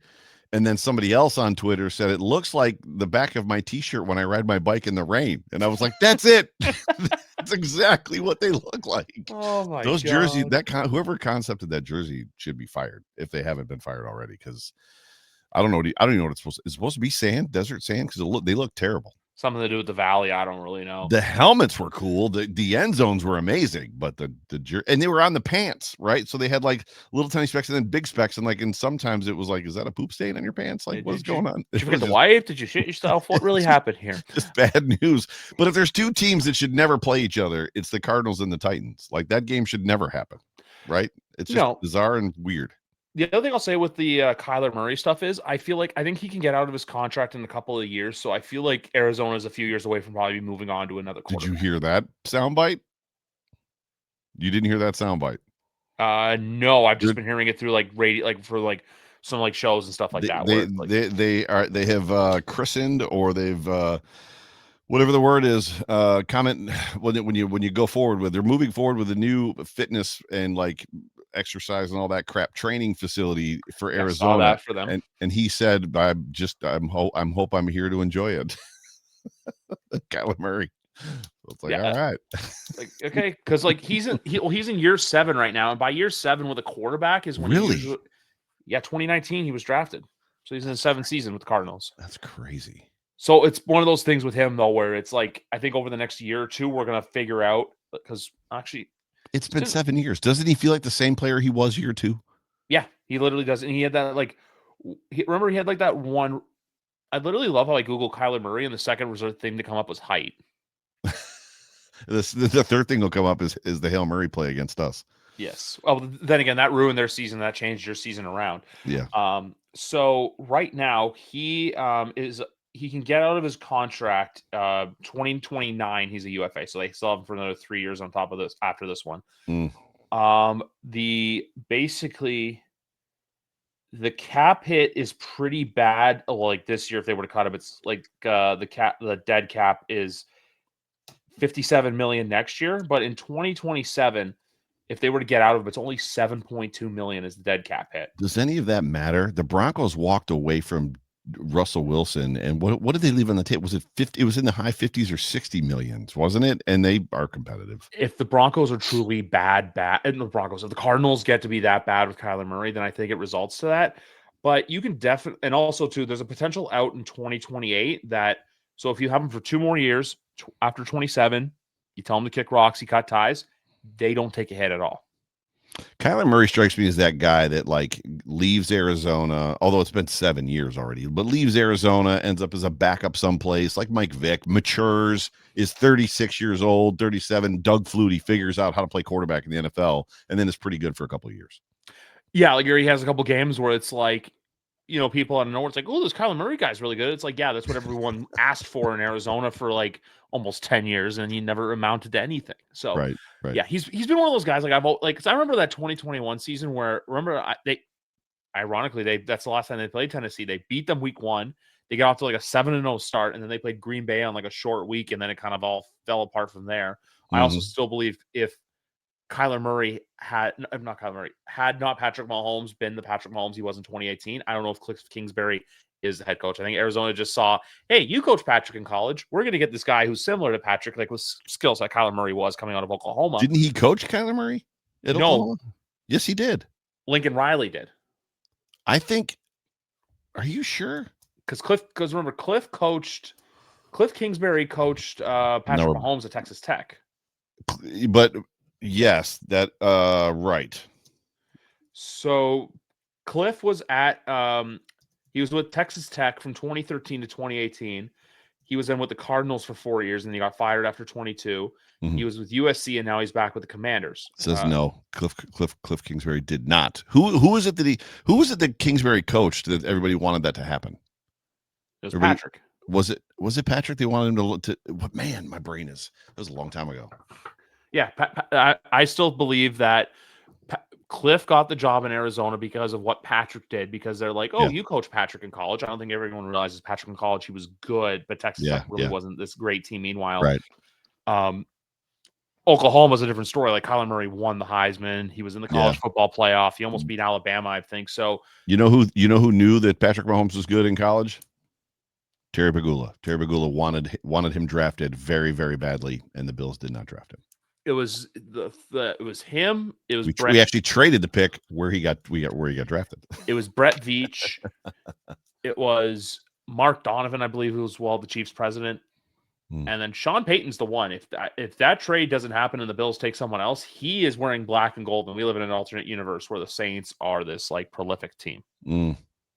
S2: And then somebody else on Twitter said, it looks like the back of my t-shirt when I ride my bike in the rain. And I was like, that's it. That's exactly what they look like.
S1: Oh my
S2: Those
S1: God.
S2: jerseys, whoever concepted that jersey should be fired if they haven't been fired already. Because I don't even know what it's supposed to be sand, desert sand. Because they look terrible.
S1: Something to do with the valley. I don't really know.
S2: The helmets were cool. The end zones were amazing, but and they were on the pants, right? So they had like little tiny specks and then big specks, and sometimes it was like, is that a poop stain on your pants? Like, what's going on?
S1: Did you forget the wife? Did you shit yourself? What really happened here?
S2: Just bad news. But if there's two teams that should never play each other, it's the Cardinals and the Titans. Like that game should never happen, right? It's just bizarre and weird.
S1: The other thing I'll say with the Kyler Murray stuff is I think he can get out of his contract in a couple of years. So I feel like Arizona is a few years away from probably moving on to another quarterback.
S2: Did you hear that soundbite? You didn't hear that soundbite?
S1: No, I've just been hearing it through like radio, like for like some like shows and stuff like that.
S2: They have christened, or they've whatever the word is, comment when you go forward with, they're moving forward with a new fitness and like exercise and all that crap training facility for Arizona.
S1: Saw that for them.
S2: And he said, I'm here to enjoy it. Kyler Murray. So it's like, all right.
S1: Like, okay, because like he's in year 7 right now, and by year 7 with a quarterback is when 2019 he was drafted. So he's in the 7th season with the Cardinals.
S2: That's crazy.
S1: So it's one of those things with him though, where it's like I think over the next year or two we're gonna figure out because actually
S2: It's been 7 years. Doesn't he feel like the same player he was year 2?
S1: Yeah, he literally does. And he had that remember he had like that one. I literally love how I Googled Kyler Murray and the second result thing to come up was height.
S2: The third thing will come up is the Hail Murray play against us.
S1: Yes. Well, then again, that ruined their season. That changed your season around.
S2: Yeah.
S1: So right now he he can get out of his contract 2029. He's a UFA, so they still have him for another 3 years on top of this after this one. Basically the cap hit is pretty bad. Like this year, if they were to cut him, it's like the dead cap is 57 million next year. But in 2027, if they were to get out of it, it's only 7.2 million is the dead cap hit.
S2: Does any of that matter? The Broncos walked away from Russell Wilson, and what did they leave on the table? Was it 50? It was in the high 50s or 60 millions, wasn't it? And they are competitive.
S1: If the Broncos are truly bad, and if the Cardinals get to be that bad with Kyler Murray, then I think it results to that. But you can definitely, and also too, there's a potential out in 2028 that, so if you have him for 2 more years after 27, you tell him to kick rocks, he cut ties, they don't take a hit at all.
S2: Kyler Murray strikes me as that guy that like leaves Arizona, although it's been 7 years already, but leaves Arizona, ends up as a backup someplace like Mike Vick, matures, is 36 years old, 37. Doug Flutie figures out how to play quarterback in the NFL, and then is pretty good for a couple of years.
S1: Yeah, like he has a couple games where it's like, people out of nowhere, it's like, oh, this Kyler Murray guy's really good. It's like, yeah, that's what everyone asked for in Arizona for like almost 10 years, and he never amounted to anything. So,
S2: right.
S1: Yeah, he's been one of those guys. Like because I remember that 2021 season where that's the last time they played Tennessee. They beat them week 1. They got off to like a 7-0 start, and then they played Green Bay on like a short week, and then it kind of all fell apart from there. I also still believe if Kyler Murray had not Patrick Mahomes been the Patrick Mahomes he was in 2018, I don't know if Cliff Kingsbury is the head coach. I think Arizona just saw, hey, you coach Patrick in college. We're going to get this guy who's similar to Patrick, like with skills like Kyler Murray was coming out of Oklahoma.
S2: Didn't he coach Kyler Murray at Oklahoma? Yes, he did.
S1: Lincoln Riley did.
S2: I think. Are you sure?
S1: Because remember, Cliff Kingsbury coached Patrick Mahomes at Texas Tech.
S2: But yes, that right.
S1: So Cliff was at he was with Texas Tech from 2013 to 2018. He was then with the Cardinals for 4 years, and he got fired after 22. He was with USC, and now he's back with the Commanders.
S2: Says no. Cliff Kingsbury did not. Who was it that Kingsbury coached that everybody wanted that to happen?
S1: It was Patrick.
S2: Was it Patrick? They wanted him to. What man? My brain is. That was a long time ago.
S1: Yeah, I still believe that Cliff got the job in Arizona because of what Patrick did, because they're like, you coach Patrick in college. I don't think everyone realizes Patrick in college, he was good, but Texas Tech really wasn't this great team. Meanwhile,
S2: right.
S1: Oklahoma's a different story. Like Kyler Murray won the Heisman. He was in the college football playoff. He almost beat Alabama, I think. So
S2: you know who knew that Patrick Mahomes was good in college? Terry Pagula. Terry Pagula wanted him drafted very, very badly, and the Bills did not draft him.
S1: It was it was him. It was
S2: we actually traded the pick where he got drafted.
S1: It was Brett Veach. It was Mark Donovan, I believe, who was the Chiefs president. And then Sean Payton's the one. If that trade doesn't happen and the Bills take someone else, he is wearing black and gold, and we live in an alternate universe where the Saints are this like prolific team.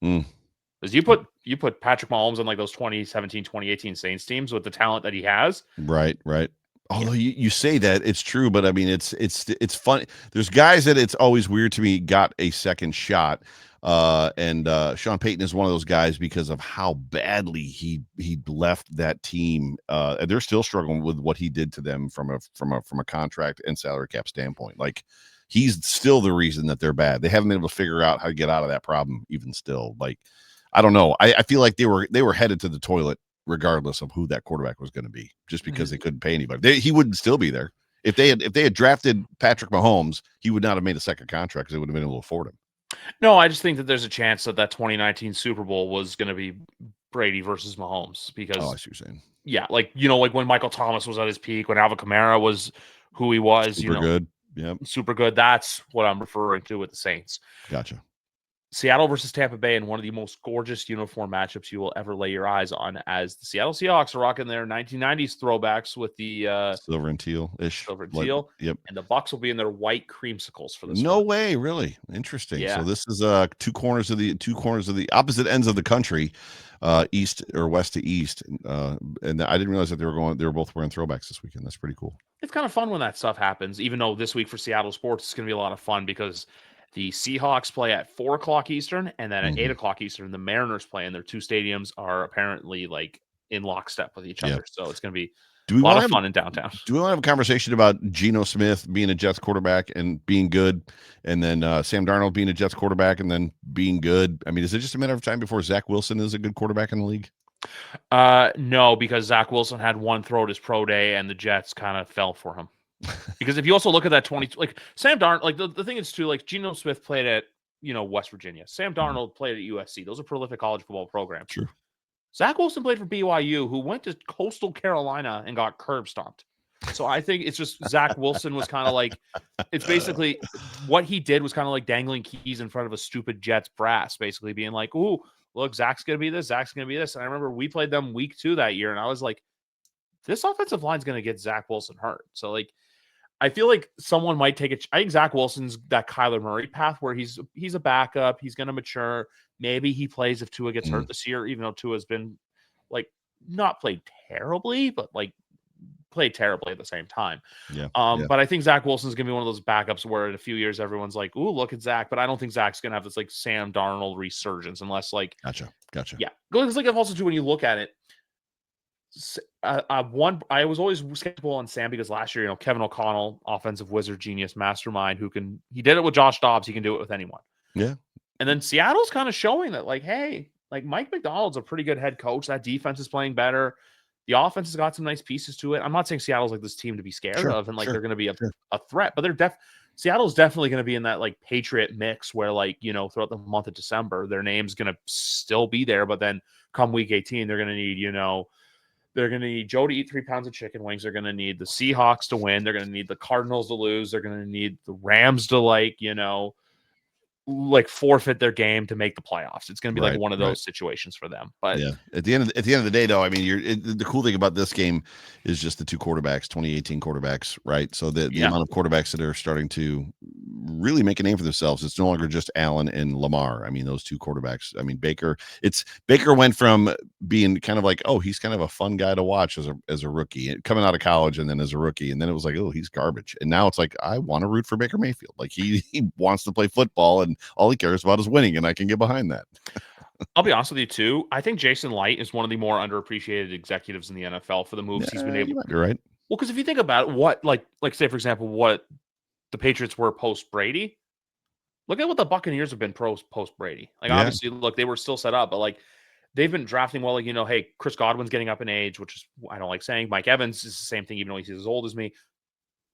S1: Because you put Patrick Mahomes on like those 2017, 2018 Saints teams with the talent that he has.
S2: Right. Although you say that, it's true, but I mean it's funny. There's guys that it's always weird to me got a second shot. And Sean Payton is one of those guys because of how badly he left that team. They're still struggling with what he did to them from a contract and salary cap standpoint. Like he's still the reason that they're bad. They haven't been able to figure out how to get out of that problem even still. Like, I don't know. I feel like they were headed to the toilet regardless of who that quarterback was going to be, just because they couldn't pay anybody. He wouldn't still be there. If they had drafted Patrick Mahomes, he would not have made a second contract because they would have been able to afford him.
S1: No, I just think that there's a chance that 2019 Super Bowl was going to be Brady versus Mahomes because
S2: I see what you're saying.
S1: Yeah, like like when Michael Thomas was at his peak, when Alvin Kamara was who he was,
S2: super good. Yeah,
S1: super good. That's what I'm referring to with the Saints.
S2: Gotcha.
S1: Seattle versus Tampa Bay in one of the most gorgeous uniform matchups you will ever lay your eyes on, as the Seattle Seahawks are rocking their 1990s throwbacks with the
S2: Silver and teal-ish.
S1: silver and teal,
S2: Yep.
S1: and the Bucks will be in their white creamsicles for this
S2: No
S1: one.
S2: way, really. Interesting.
S1: Yeah.
S2: So this is two corners of the opposite ends of the country, east or west to east. And I didn't realize that they were both wearing throwbacks this weekend. That's pretty cool.
S1: It's kind of fun when that stuff happens, even though this week for Seattle sports, it's going to be a lot of fun because the Seahawks play at 4 o'clock Eastern, and then at 8 o'clock Eastern, the Mariners play, and their two stadiums are apparently like in lockstep with each
S2: Yeah.
S1: other. So it's going to be
S2: Do we
S1: a lot
S2: want
S1: of
S2: to
S1: fun in downtown.
S2: Do we want to have a conversation about Geno Smith being a Jets quarterback and being good, and then Sam Darnold being a Jets quarterback and then being good? I mean, is it just a matter of time before Zach Wilson is a good quarterback in the league?
S1: No, because Zach Wilson had one throw at his pro day, and the Jets kind of fell for him. Because if you also look at that 20, like Sam Darnold, like the thing is too, like Geno Smith played at West Virginia. Sam Darnold played at USC. Those are prolific college football programs.
S2: True.
S1: Zach Wilson played for BYU, who went to Coastal Carolina and got curb stomped. So I think it's just Zach Wilson was kind of like, it's basically what he did was kind of like dangling keys in front of a stupid Jets brass, basically being like, "Ooh, look, Zach's gonna be this, Zach's gonna be this." And I remember we played them week 2 that year, and I was like, this offensive line's gonna get Zach Wilson hurt. So like, I feel like someone might take it. I think Zach Wilson's that Kyler Murray path where he's a backup. He's going to mature. Maybe he plays if Tua gets hurt this year, even though Tua's been like not played terribly, but like played terribly at the same time.
S2: Yeah.
S1: But I think Zach Wilson's going to be one of those backups where in a few years everyone's like, "Ooh, look at Zach." But I don't think Zach's going to have this like Sam Darnold resurgence unless like,
S2: Gotcha.
S1: yeah. Because like also too when you look at it. I was always skeptical on Sam because last year, Kevin O'Connell, offensive wizard, genius, mastermind, he did it with Josh Dobbs. He can do it with anyone.
S2: Yeah.
S1: And then Seattle's kind of showing that, like, hey, like Mike McDonald's a pretty good head coach. That defense is playing better. The offense has got some nice pieces to it. I'm not saying Seattle's like this team to be scared of and like they're going to be a threat, but Seattle's definitely going to be in that like Patriot mix where like, throughout the month of December, their name's going to still be there. But then come week 18, they're going to need, they're going to need Joe to eat 3 pounds of chicken wings. They're going to need the Seahawks to win. They're going to need the Cardinals to lose. They're going to need the Rams to forfeit their game to make the playoffs. It's going to be like one of those situations for them. But
S2: yeah, at the end of the day, though, I mean, the cool thing about this game is just the two quarterbacks, 2018 quarterbacks, right? So the amount of quarterbacks that are starting to really make a name for themselves. It's no longer just Allen and Lamar. I mean, those two quarterbacks. I mean, Baker went from being kind of like, oh, he's kind of a fun guy to watch as a rookie coming out of college, and then as a rookie, and then it was like, oh, he's garbage. And now it's like, I want to root for Baker Mayfield. Like he wants to play football, and all he cares about is winning, and I can get behind that.
S1: I'll be honest with you too. I think Jason Light is one of the more underappreciated executives in the NFL for the moves he's been able.
S2: You're right.
S1: Well, because if you think about it, what like say for example, what the Patriots were post Brady. Look at what the Buccaneers have been post Brady. Like obviously, look, they were still set up, but like they've been drafting well. Like hey, Chris Godwin's getting up in age, which is I don't like saying. Mike Evans is the same thing, even though he's as old as me.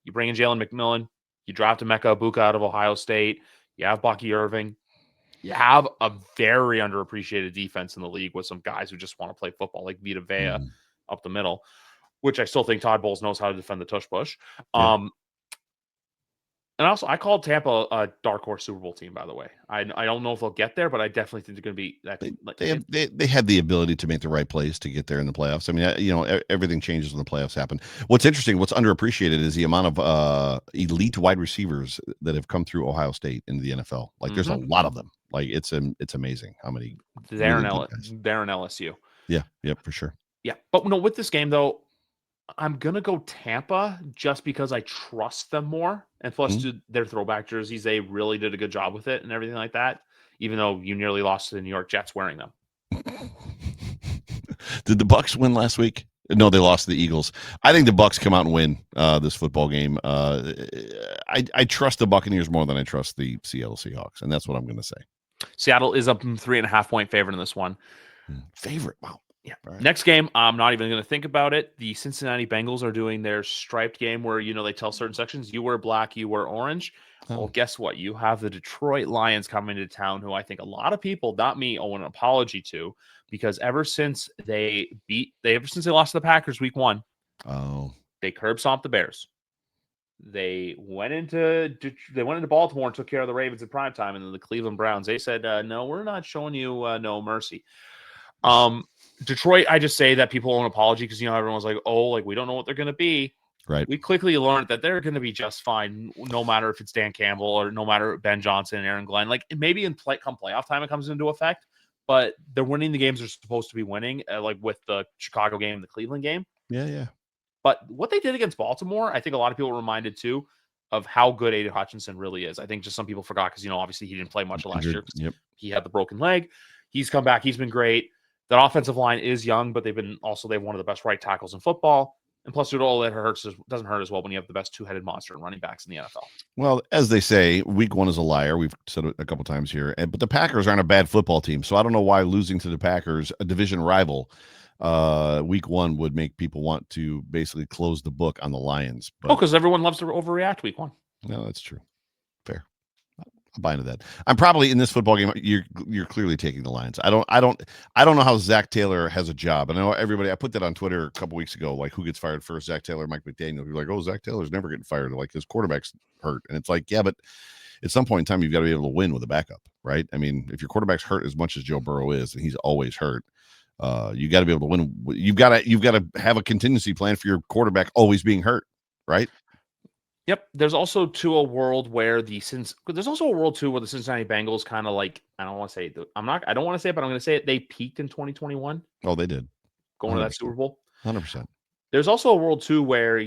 S1: You bring in Jalen McMillan. You draft Emeka Ibuka out of Ohio State. You have Bucky Irving. You have a very underappreciated defense in the league with some guys who just want to play football, like Vita Vea up the middle, which I still think Todd Bowles knows how to defend the tush push. And also, I called Tampa a dark horse Super Bowl team, by the way. I don't know if they'll get there, but I definitely think they're going to be that.
S2: They have the ability to make the right plays to get there in the playoffs. I mean, everything changes when the playoffs happen. What's interesting, what's underappreciated is the amount of elite wide receivers that have come through Ohio State into the NFL. Like, there's a lot of them. Like, it's amazing how many.
S1: They're in LSU.
S2: Yeah, for sure.
S1: Yeah, but with this game though, I'm gonna go Tampa just because I trust them more, and plus their throwback jerseys, they really did a good job with it and everything like that. Even though you nearly lost to the New York Jets wearing them.
S2: Did the Bucks win last week? No, they lost to the Eagles. I think the Bucks come out and win this football game. I trust the Buccaneers more than I trust the Seattle Seahawks, and that's what I'm going to say.
S1: Seattle is up 3.5 point favorite in this one.
S2: Favorite? Wow.
S1: Yeah. Right. Next game, I'm not even going to think about it. The Cincinnati Bengals are doing their striped game where, they tell certain sections, you wear black, you wear orange. Oh. Well, guess what? You have the Detroit Lions coming to town, who I think a lot of people, not me, owe an apology to, because ever since they lost to the Packers week 1, they curb stomped the Bears. They went into Baltimore and took care of the Ravens in primetime, and then the Cleveland Browns. They said, "No, we're not showing you no mercy." Detroit, I just say that people owe an apology because everyone's like, "Oh, like we don't know what they're going to be."
S2: Right.
S1: We quickly learned that they're going to be just fine, no matter if it's Dan Campbell or no matter Ben Johnson and Aaron Glenn. Like maybe come playoff time, it comes into effect, but they're winning the games they're supposed to be winning, like with the Chicago game and the Cleveland game.
S2: Yeah.
S1: But what they did against Baltimore, I think a lot of people were reminded too of how good Aiden Hutchinson really is. I think just some people forgot because obviously he didn't play much last year.
S2: Yep.
S1: He had the broken leg. He's come back. He's been great. That offensive line is young, but they've one of the best right tackles in football. And plus, it all that doesn't hurt as well when you have the best two-headed monster in running backs in the NFL.
S2: Well, as they say, week one is a liar. We've said it a couple times here, but the Packers aren't a bad football team, so I don't know why losing to the Packers, a division rival, week one would make people want to basically close the book on the Lions.
S1: But because everyone loves to overreact week one.
S2: No, that's true. Fair. I'm buying into that. I'm probably in this football game. You're clearly taking the Lions. I don't know how Zach Taylor has a job. And I know everybody. I put that on Twitter a couple weeks ago. Like, who gets fired first? Zach Taylor, or Mike McDaniel. You're like, oh, Zach Taylor's never getting fired. Like, his quarterback's hurt, and it's like, yeah, but at some point in time, you've got to be able to win with a backup, right? I mean, if your quarterback's hurt as much as Joe Burrow is, and he's always hurt, you got to be able to win. You've got to have a contingency plan for your quarterback always being hurt, right?
S1: Yep. There's also a world where the Cincinnati Bengals kind of like, I don't want to say it, but I'm going to say it. They peaked in 2021.
S2: Oh, they did.
S1: Going 100%. To that Super Bowl.
S2: 100%.
S1: There's also a world too where,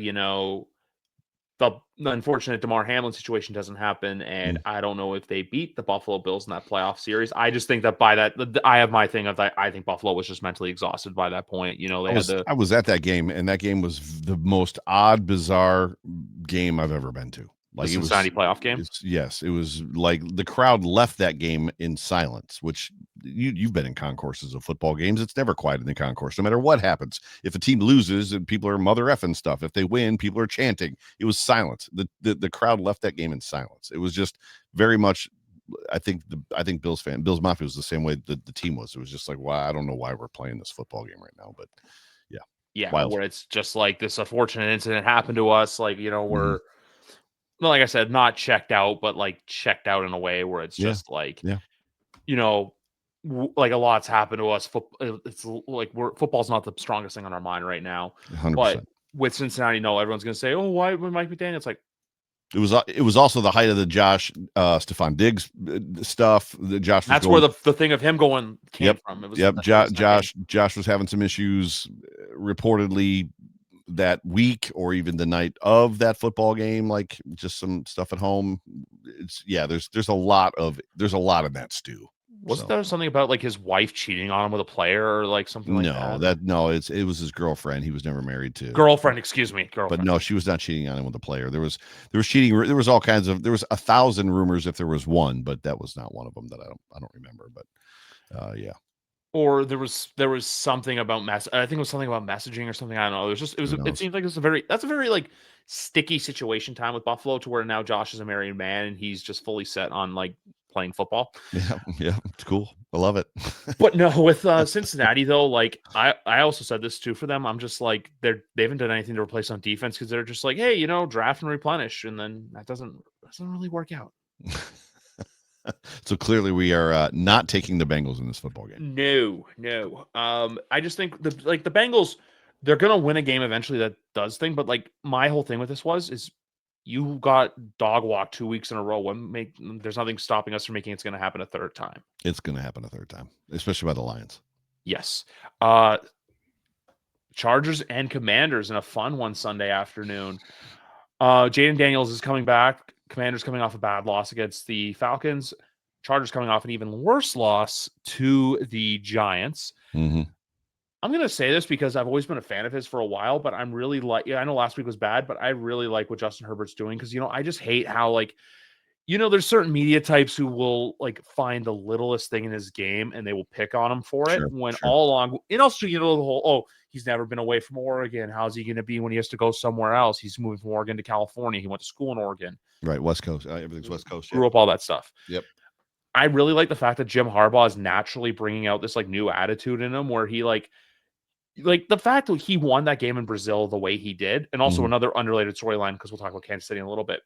S1: the unfortunate DeMar Hamlin situation doesn't happen. And I don't know if they beat the Buffalo Bills in that playoff series. I just think that I have my thing of that. I think Buffalo was just mentally exhausted by that point. I
S2: was at that game, and that game was the most odd, bizarre game I've ever been to.
S1: Like the Cincinnati playoff game?
S2: Yes. It was like the crowd left that game in silence, which you've been in concourses of football games. It's never quiet in the concourse, no matter what happens. If a team loses and people are mother effing stuff, if they win, people are chanting. It was silence. The crowd left that game in silence. It was just very much, I think Bills Mafia was the same way the team was. It was just like, wow, I don't know why we're playing this football game right now, but yeah.
S1: Yeah. Wild. Where it's just like this unfortunate incident happened to us. Like, we're, like I said, not checked out, but like checked out in a way where it's just like, like a lot's happened to us. It's like football's not the strongest thing on our mind right now.
S2: 100%.
S1: But with Cincinnati, everyone's going to say, oh, why would Mike McDaniel? It's like,
S2: it was also the height of the Stephon Diggs stuff.
S1: That's where the thing of him going came from. It was
S2: Josh was having some issues reportedly that week or even the night of that football game, like just some stuff at home. There's a lot of that stew.
S1: Wasn't there something about like his wife cheating on him with a player or like something like that?
S2: It was his girlfriend. He was never married to.
S1: Girlfriend.
S2: But no, she was not cheating on him with a player. There was cheating. There was all kinds of. There was 1,000 rumors if there was one, but that was not one of them that I don't remember. But yeah.
S1: Or there was something about I think it was something about messaging or something. I don't know. It seems like that's a very like sticky situation time with Buffalo to where now Josh is a married man and he's just fully set on like playing football.
S2: Yeah, it's cool. I love it.
S1: But no, with Cincinnati though, like I also said this too for them. I'm just like they haven't done anything to replace on defense because they're just like, hey, draft and replenish, and then that doesn't really work out.
S2: So clearly we are not taking the Bengals in this football game.
S1: No. I just think the Bengals, they're going to win a game eventually that does thing. But like my whole thing with this is you got dog walk 2 weeks in a row. There's nothing stopping us from making it's going to happen a third time.
S2: It's going to happen a third time, especially by the Lions.
S1: Yes. Chargers and Commanders in a fun one Sunday afternoon. Jaden Daniels is coming back. Commanders coming off a bad loss against the Falcons. Chargers coming off an even worse loss to the Giants.
S2: Mm-hmm.
S1: I'm going to say this because I've always been a fan of his for a while, but I'm really I know last week was bad, but I really like what Justin Herbert's doing because, I just hate how, like, there's certain media types who will, like, find the littlest thing in his game and they will pick on him for it all along. And also, the whole, he's never been away from Oregon. How's he going to be when he has to go somewhere else? He's moving from Oregon to California. He went to school in Oregon.
S2: Right, West Coast. Everything's West Coast.
S1: Grew up, all that stuff.
S2: Yep.
S1: I really like the fact that Jim Harbaugh is naturally bringing out this, like, new attitude in him where he, like, like the fact that he won that game in Brazil the way he did, and also
S2: Mhm.
S1: another unrelated storyline because we'll talk about Kansas City in a little bit.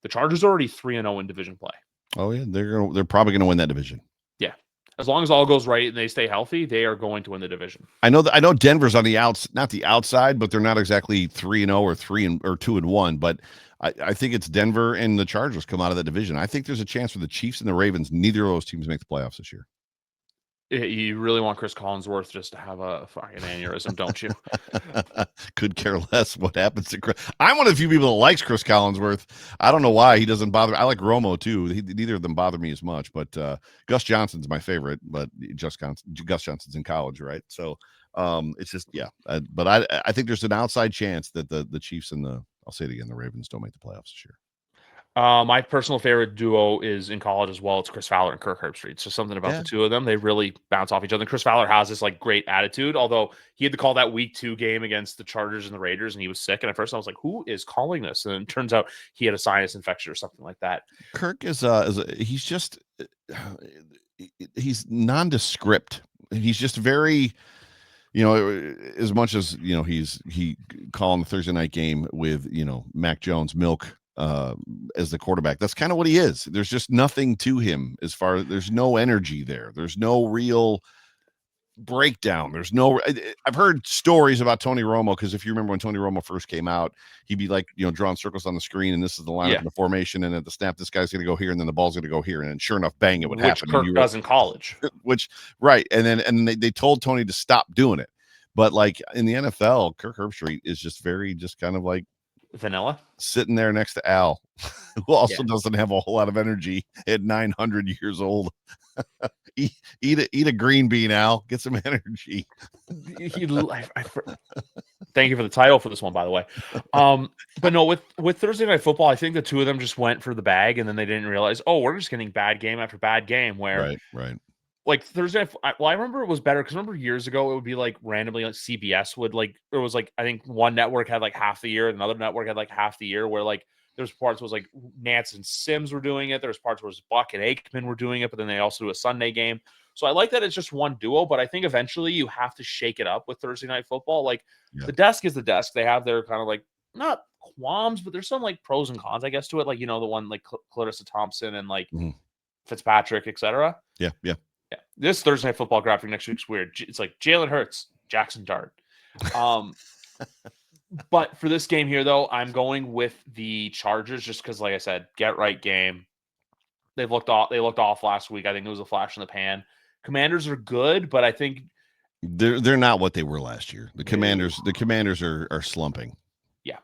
S1: The Chargers are already 3-0 in division play.
S2: Oh yeah, they're probably gonna win that division.
S1: Yeah. As long as all goes right and they stay healthy, they are going to win the division.
S2: I know Denver's on the outs, not the outside, but they're not exactly 3-0 or 2-1. But I think it's Denver and the Chargers come out of that division. I think there's a chance for the Chiefs and the Ravens. Neither of those teams make the playoffs this year.
S1: You really want Chris Collinsworth just to have a fucking aneurysm, don't you?
S2: Could care less what happens to Chris. I'm one of the few people that likes Chris Collinsworth. I don't know why he doesn't bother. I like Romo too. Neither of them bother me as much. But Gus Johnson's my favorite. But Gus Johnson's in college, right? So it's just but I think there's an outside chance that the Chiefs and I'll say it again, the Ravens don't make the playoffs this year.
S1: My personal favorite duo is in college as well. It's Chris Fowler and Kirk Herbstreit. It's just something about the two of them. They really bounce off each other. And Chris Fowler has this like great attitude, although he had to call that week 2 game against the Chargers and the Raiders, and he was sick. And at first I was like, who is calling this? And it turns out he had a sinus infection or something like that.
S2: Kirk he's just he's nondescript. He's just very, as much as he calling the Thursday night game with Mac Jones milk as the quarterback. That's kind of what he is. There's just nothing to him as far as there's no energy there. There's no real breakdown. There's no. I've heard stories about Tony Romo because if you remember when Tony Romo first came out, he'd be like drawing circles on the screen, and this is the lineup and the formation, and at the snap, this guy's going to go here, and then the ball's going to go here, and sure enough, bang, it would happen.
S1: Kirk does in college.
S2: Which right, and then they told Tony to stop doing it, but like in the NFL, Kirk Herbstreit is just kind of like
S1: vanilla,
S2: sitting there next to Al, who also doesn't have a whole lot of energy at 900 years old. eat a green bean, Al. Get some energy.
S1: Thank you for the title for this one, by the way. But no, with Thursday Night Football, I think the two of them just went for the bag, and then they didn't realize, we're just getting bad game after bad game. Where
S2: right.
S1: Like Thursday, I remember it was better because remember years ago it would be like randomly like CBS would like it was like I think one network had like half the year, another network had like half the year. Where like there's parts was like Nance and Sims were doing it. There's parts where Buck and Aikman were doing it, but then they also do a Sunday game. So I like that it's just one duo, but I think eventually you have to shake it up with Thursday Night Football. Like the desk is the desk. They have their kind of like not qualms, but there's some like pros and cons, I guess, to it. Like the one like Clarissa Thompson and like Fitzpatrick, etc.
S2: Yeah.
S1: This Thursday Night Football graphic next week's weird. It's like Jalen Hurts, Jackson Dart. But for this game here, though, I'm going with the Chargers just because, like I said, get right game. They looked off last week. I think it was a flash in the pan. Commanders are good, but I think
S2: they're not what they were last year. The Commanders are slumping.
S1: Yeah.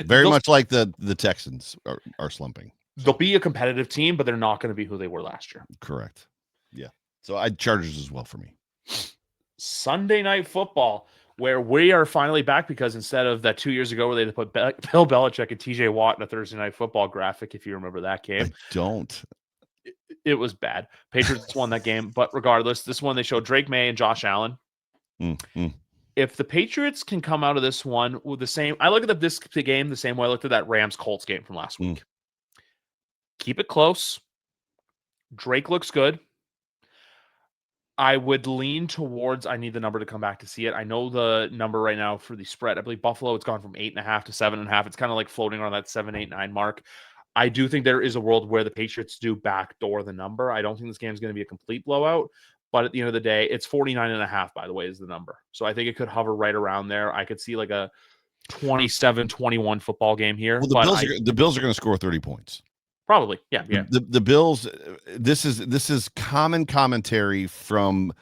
S2: Very much like the Texans are slumping.
S1: They'll be a competitive team, but they're not going to be who they were last year.
S2: Correct. Yeah. So Chargers as well for me.
S1: Sunday Night Football, where we are finally back because instead of that 2 years ago where they put Bill Belichick and TJ Watt in a Thursday Night Football graphic, if you remember that game.
S2: I don't.
S1: It was bad. Patriots won that game, but regardless, this one they showed Drake May and Josh Allen. If the Patriots can come out of this one with the same, I look at this game the same way I looked at that Rams-Colts game from last week. Keep it close. Drake looks good. I would lean towards, I need the number to come back to see it. I know the number right now for the spread. I believe Buffalo, it's gone from 8.5 to 7.5. It's kind of like floating around that 7, 8, 9 mark. I do think there is a world where the Patriots do backdoor the number. I don't think this game is going to be a complete blowout, but at the end of the day, it's 49.5, by the way, is the number. So I think it could hover right around there. I could see like a 27-21 football game here.
S2: Well, the Bills are going to score 30 points.
S1: Probably. Yeah.
S2: The Bills, this is common commentary from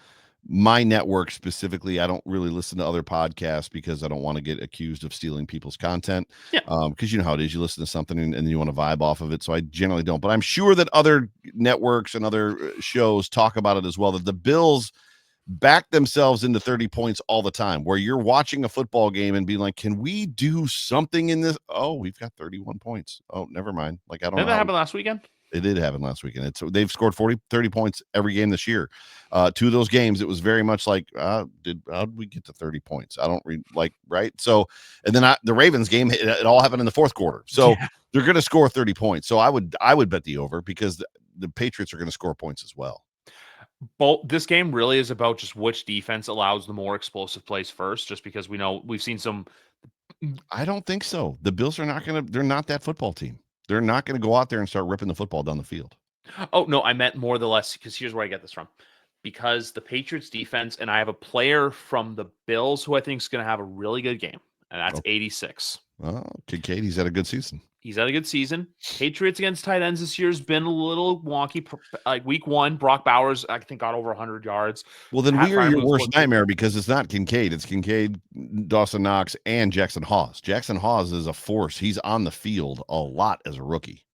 S2: my network specifically. I don't really listen to other podcasts because I don't want to get accused of stealing people's content.
S1: Yeah.
S2: Because you know how it is. You listen to something and you want to vibe off of it. So I generally don't. But I'm sure that other networks and other shows talk about it as well, that the Bills back themselves into 30 points all the time, where you're watching a football game and being like, can we do something in this? Oh, we've got 31 points. Oh, never mind. Like, I don't know.
S1: Did that happen last weekend?
S2: It did happen last weekend. They've scored 30 points every game this year. 2 of those games, it was very much like, how did we get to 30 points? I don't right. So, and then the Ravens game, it all happened in the fourth quarter. So they're going to score 30 points. So I would bet the over because the Patriots are going to score points as well.
S1: This game really is about just which defense allows the more explosive plays first, just because we know we've seen some.
S2: I don't think so. The Bills are not going to, they're not that football team. They're not going to go out there and start ripping the football down the field.
S1: Oh, no, I meant more the less, because here's where I get this from. Because the Patriots defense, and I have a player from the Bills who I think is going to have a really good game, and that's
S2: Oh,
S1: 86.
S2: Kincaid, he's had a good season.
S1: He's had a good season. Patriots against tight ends this year has been a little wonky. Like week one, Brock Bowers, I think, got over 100 yards.
S2: Well, then
S1: Pat
S2: we are your
S1: Fryermuth
S2: worst
S1: looked good.
S2: nightmare because it's not Kincaid. It's Kincaid, Dawson Knox, and Jackson Hawes. Jackson Hawes is a force. He's on the field a lot as a rookie.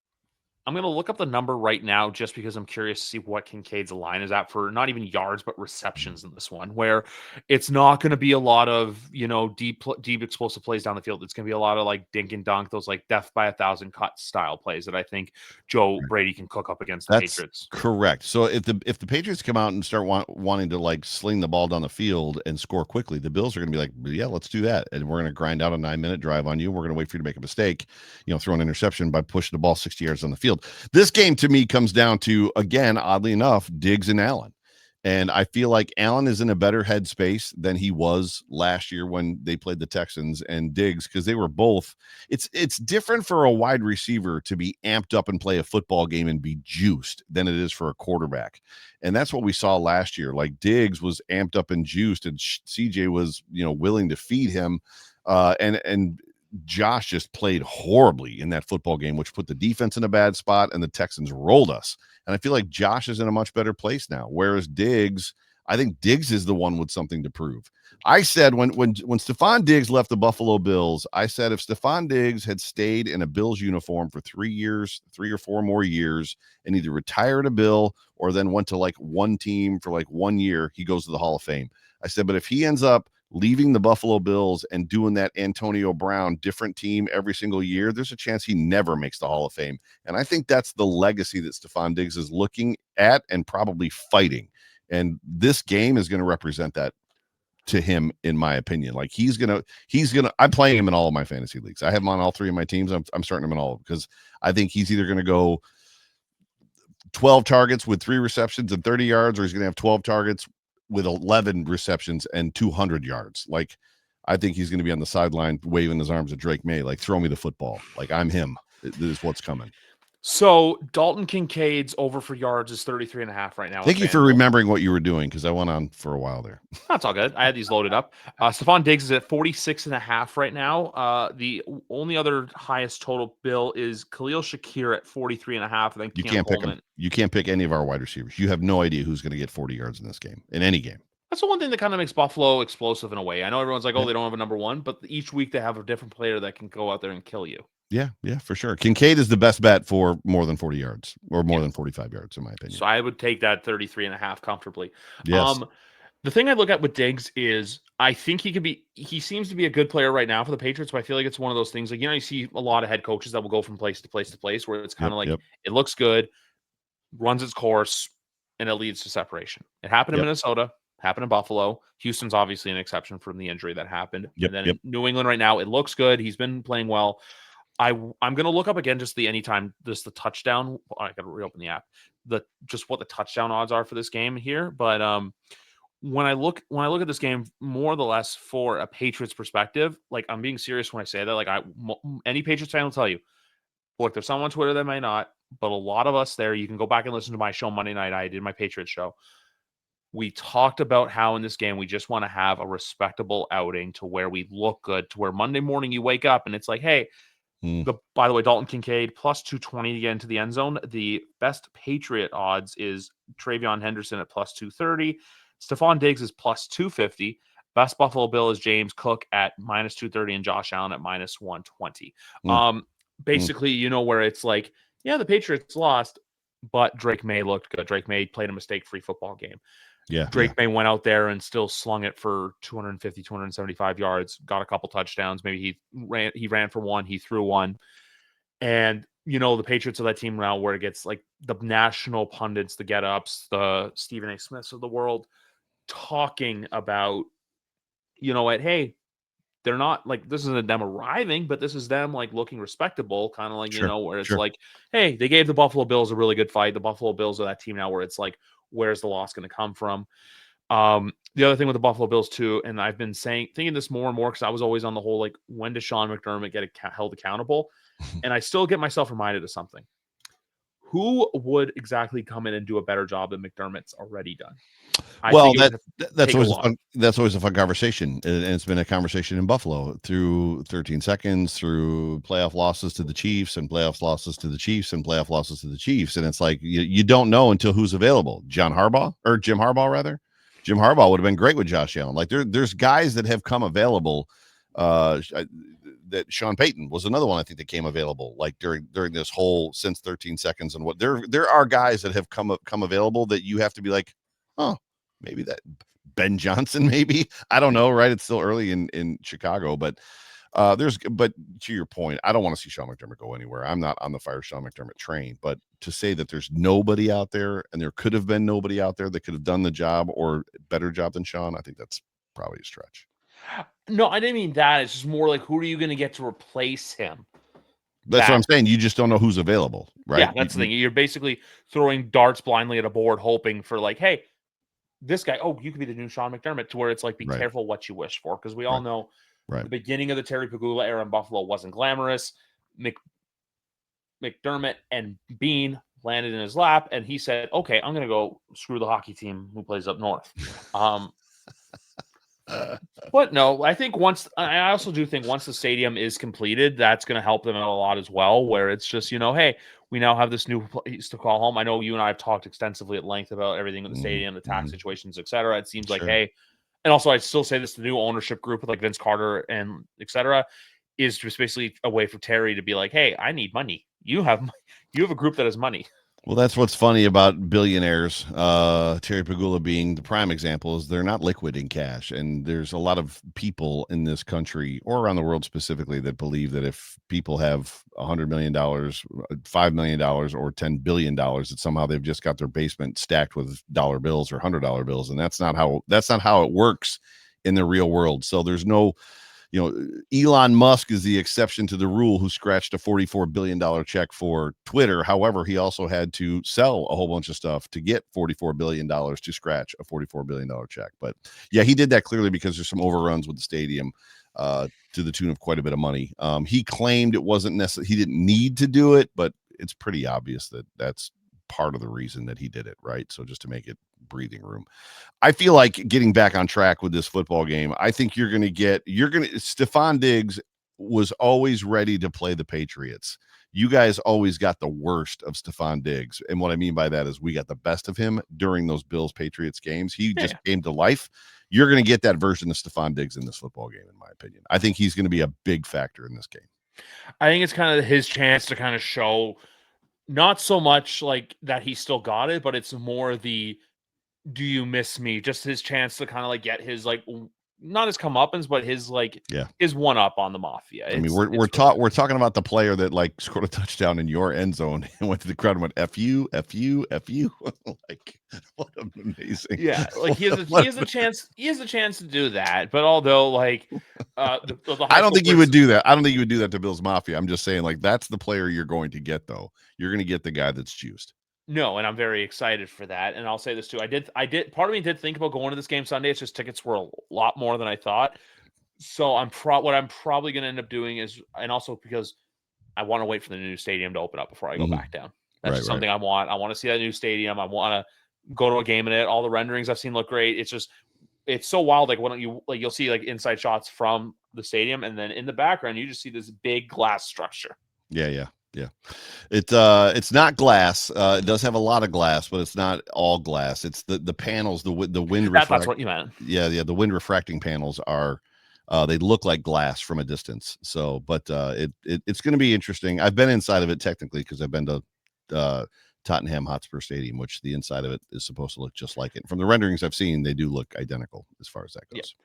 S1: I'm going to look up the number right now just because I'm curious to see what Kincaid's line is at for not even yards, but receptions in this one, where it's not going to be a lot of, deep explosive plays down the field. It's going to be a lot of like dink and dunk, those like death by 1,000 cut style plays that I think Joe Brady can cook up against the
S2: That's
S1: Patriots.
S2: correct. So if the Patriots come out and start wanting to like sling the ball down the field and score quickly, the Bills are going to be like, yeah, let's do that, and we're going to grind out a 9-minute drive on you. We're going to wait for you to make a mistake, throw an interception by pushing the ball 60 yards on the field. This game to me comes down to, again, oddly enough, Diggs and Allen. And I feel like Allen is in a better headspace than he was last year when they played the Texans, and Diggs, because they were both. It's different for a wide receiver to be amped up and play a football game and be juiced than it is for a quarterback. And that's what we saw last year. Like Diggs was amped up and juiced, and CJ was, willing to feed him. And Josh just played horribly in that football game, which put the defense in a bad spot, and the Texans rolled us. And I feel like Josh is in a much better place now. Whereas Diggs, I think Diggs is the one with something to prove. I said when Stephon Diggs left the Buffalo Bills, I said if Stephon Diggs had stayed in a Bills uniform for 3 years, 3 or 4 more years, and either retired a Bill or then went to like one team for like 1 year, he goes to the Hall of Fame. I said, but if he ends up leaving the Buffalo Bills and doing that Antonio Brown different team every single year, there's a chance he never makes the Hall of Fame. And I think that's the legacy that Stephon Diggs is looking at and probably fighting. And this game is going to represent that to him, in my opinion. Like he's gonna, I'm playing him in all of my fantasy leagues. I have him on all 3 of my teams. I'm starting him in all of them because I think he's either going to go 12 targets with 3 receptions and 30 yards, or he's going to have 12 targets with 11 receptions and 200 yards. Like, I think he's going to be on the sideline waving his arms at Drake May, like, throw me the football. Like, I'm him. This is what's coming.
S1: So Dalton Kincaid's over for yards is 33.5 right now.
S2: Thank you for remembering what you were doing, because I went on for a while there.
S1: That's all good. I had these loaded up. Stephon Diggs is at 46.5 right now. The only other highest total bill is Khalil Shakir at 43.5. And then
S2: You
S1: Cam
S2: can't pick
S1: Coleman.
S2: him. You can't pick any of our wide receivers. You have no idea who's going to get 40 yards in this game, in any game.
S1: That's the one thing that kind of makes Buffalo explosive in a way. I know everyone's like, oh,
S2: Yeah.
S1: they don't have a number one, but each week they have a different player that can go out there and kill you.
S2: Yeah, for sure. Kincaid is the best bet for more than 40 yards or more than 45 yards, in my opinion.
S1: So I would take that 33.5 comfortably.
S2: Yes.
S1: The thing I look at with Diggs is I think he seems to be a good player right now for the Patriots, but I feel like it's one of those things like, you see a lot of head coaches that will go from place to place to place where it's kind of like it looks good, runs its course, and it leads to separation. It happened in Minnesota, happened in Buffalo. Houston's obviously an exception from the injury that happened. And then in New England right now, it looks good. He's been playing well. I'm going to look up again just the touchdown. I got to reopen the app. Just what the touchdown odds are for this game here, but when I look at this game more or less for a Patriots perspective, like I'm being serious when I say that. Like any Patriots fan will tell you, look, there's someone on Twitter that may not, but a lot of us there. You can go back and listen to my show Monday night. I did my Patriots show. We talked about how in this game we just want to have a respectable outing to where we look good, to where Monday morning you wake up and it's like, hey. By the way, Dalton Kincaid plus 220 to get into the end zone. The best Patriot odds is Travion Henderson at plus 230. Stephon Diggs is plus 250. Best Buffalo Bill is James Cook at minus 230 and Josh Allen at minus 120. Basically, where it's like, yeah, the Patriots lost, but Drake May looked good. Drake May played a mistake-free football game. Drake May went out there and still slung it for 250, 275 yards, got a couple touchdowns. Maybe he ran for one, he threw one. And, the Patriots are that team now where it gets like the national pundits, the get-ups, the Stephen A. Smiths of the world talking about, hey, they're not like, this isn't them arriving, but this is them like looking respectable, kind of like,
S2: Sure,
S1: where it's
S2: sure.
S1: like, hey, they gave the Buffalo Bills a really good fight. The Buffalo Bills are that team now where it's like, where's the loss going to come from? The other thing with the Buffalo Bills too, and I've been thinking this more and more because I was always on the whole like, when does Sean McDermott get held accountable? And I still get myself reminded of something. Who would exactly come in and do a better job than McDermott's already done? I
S2: Well,
S1: think it would have to
S2: that's
S1: take a
S2: always a
S1: lot.
S2: fun conversation, and it's been a conversation in Buffalo through 13 seconds, through playoff losses to the Chiefs, and playoff losses to the Chiefs, and playoff losses to the Chiefs, and it's like you don't know until who's available. Jim Harbaugh rather. Jim Harbaugh would have been great with Josh Allen. Like there's guys that have come available. That Sean Payton was another one I think that came available like during this whole since 13 seconds, and what there are guys that have come available that you have to be like, oh, maybe that Ben Johnson, maybe. I don't know, right? It's still early in Chicago, but but to your point, I don't want to see Sean McDermott go anywhere. I'm not on the fire Sean McDermott train, but to say that there's nobody out there, and there could have been nobody out there that could have done the job or better job than Sean, I think that's probably a stretch.
S1: No, I didn't mean that. It's just more like, who are you going to get to replace him?
S2: That's what I'm saying. You just don't know who's available, right?
S1: Yeah, that's the thing. You're basically throwing darts blindly at a board, hoping for like, hey, this guy, oh, you could be the new Sean McDermott, to where it's like, be
S2: Right,
S1: careful what you wish for, because we all
S2: right,
S1: know
S2: right.
S1: the beginning of the Terry Pagula era in Buffalo wasn't glamorous. McDermott and Bean landed in his lap, and he said, okay, I'm going to go screw the hockey team who plays up north. But no, I also do think once the stadium is completed, that's going to help them out a lot as well, where it's just, hey, we now have this new place to call home. I know you and I have talked extensively at length about everything with the stadium, the tax situations, etc. It seems like,
S2: Sure.
S1: hey, and also I still say this, the new ownership group with like Vince Carter and etc. is just basically a way for Terry to be like, hey, I need money. You have a group that has money.
S2: Well, that's what's funny about billionaires. Terry Pagula being the prime example, is they're not liquid in cash. And there's a lot of people in this country or around the world specifically that believe that if people have $100 million, $5 million, or $10 billion, that somehow they've just got their basement stacked with dollar bills or $100 bills. And that's not how it works in the real world. So there's no, Elon Musk is the exception to the rule, who scratched a $44 billion check for Twitter. However, he also had to sell a whole bunch of stuff to get $44 billion to scratch a $44 billion check. But yeah, he did that clearly because there's some overruns with the stadium to the tune of quite a bit of money. He claimed it wasn't necessary, he didn't need to do it, but it's pretty obvious that that's part of the reason that he did it, right? So just to make it breathing room. I feel like getting back on track with this football game, I think Stephon Diggs was always ready to play the Patriots. You guys always got the worst of Stephon Diggs. And what I mean by that is we got the best of him during those Bills Patriots games. He just came to life. You're going to get that version of Stephon Diggs in this football game, in my opinion. I think he's going to be a big factor in this game.
S1: I think it's kind of his chance to kind of show, not so much like that he still got it, but it's more the, do you miss me? Just his chance to kind of like get his like, not his comeuppance, but his like, his one up on the Mafia.
S2: I mean, we're talking about the player that like scored a touchdown in your end zone and went to the crowd and went F you. Like, what amazing.
S1: Like he has a chance to do that. But although like the
S2: I don't think you would do that. I don't think you would do that to Bills Mafia. I'm just saying, like, that's the player you're going to get, though. You're going to get the guy that's juiced.
S1: No, and I'm very excited for that. And I'll say this too. Part of me did think about going to this game Sunday. It's just tickets were a lot more than I thought. So what I'm probably going to end up doing is, and also because I want to wait for the new stadium to open up before I go back down. That's just something I want. I want to see that new stadium. I want to go to a game in it. All the renderings I've seen look great. It's so wild. Like, you'll see like inside shots from the stadium, and then in the background you just see this big glass structure.
S2: Yeah. It's not glass. It does have a lot of glass, but it's not all glass. It's the panels, the wind.
S1: That's what you meant.
S2: Yeah. The wind refracting panels are. They look like glass from a distance. So, but it's going to be interesting. I've been inside of it technically because I've been to Tottenham Hotspur Stadium, which the inside of it is supposed to look just like it. From the renderings I've seen, they do look identical as far as that goes.
S1: Yeah.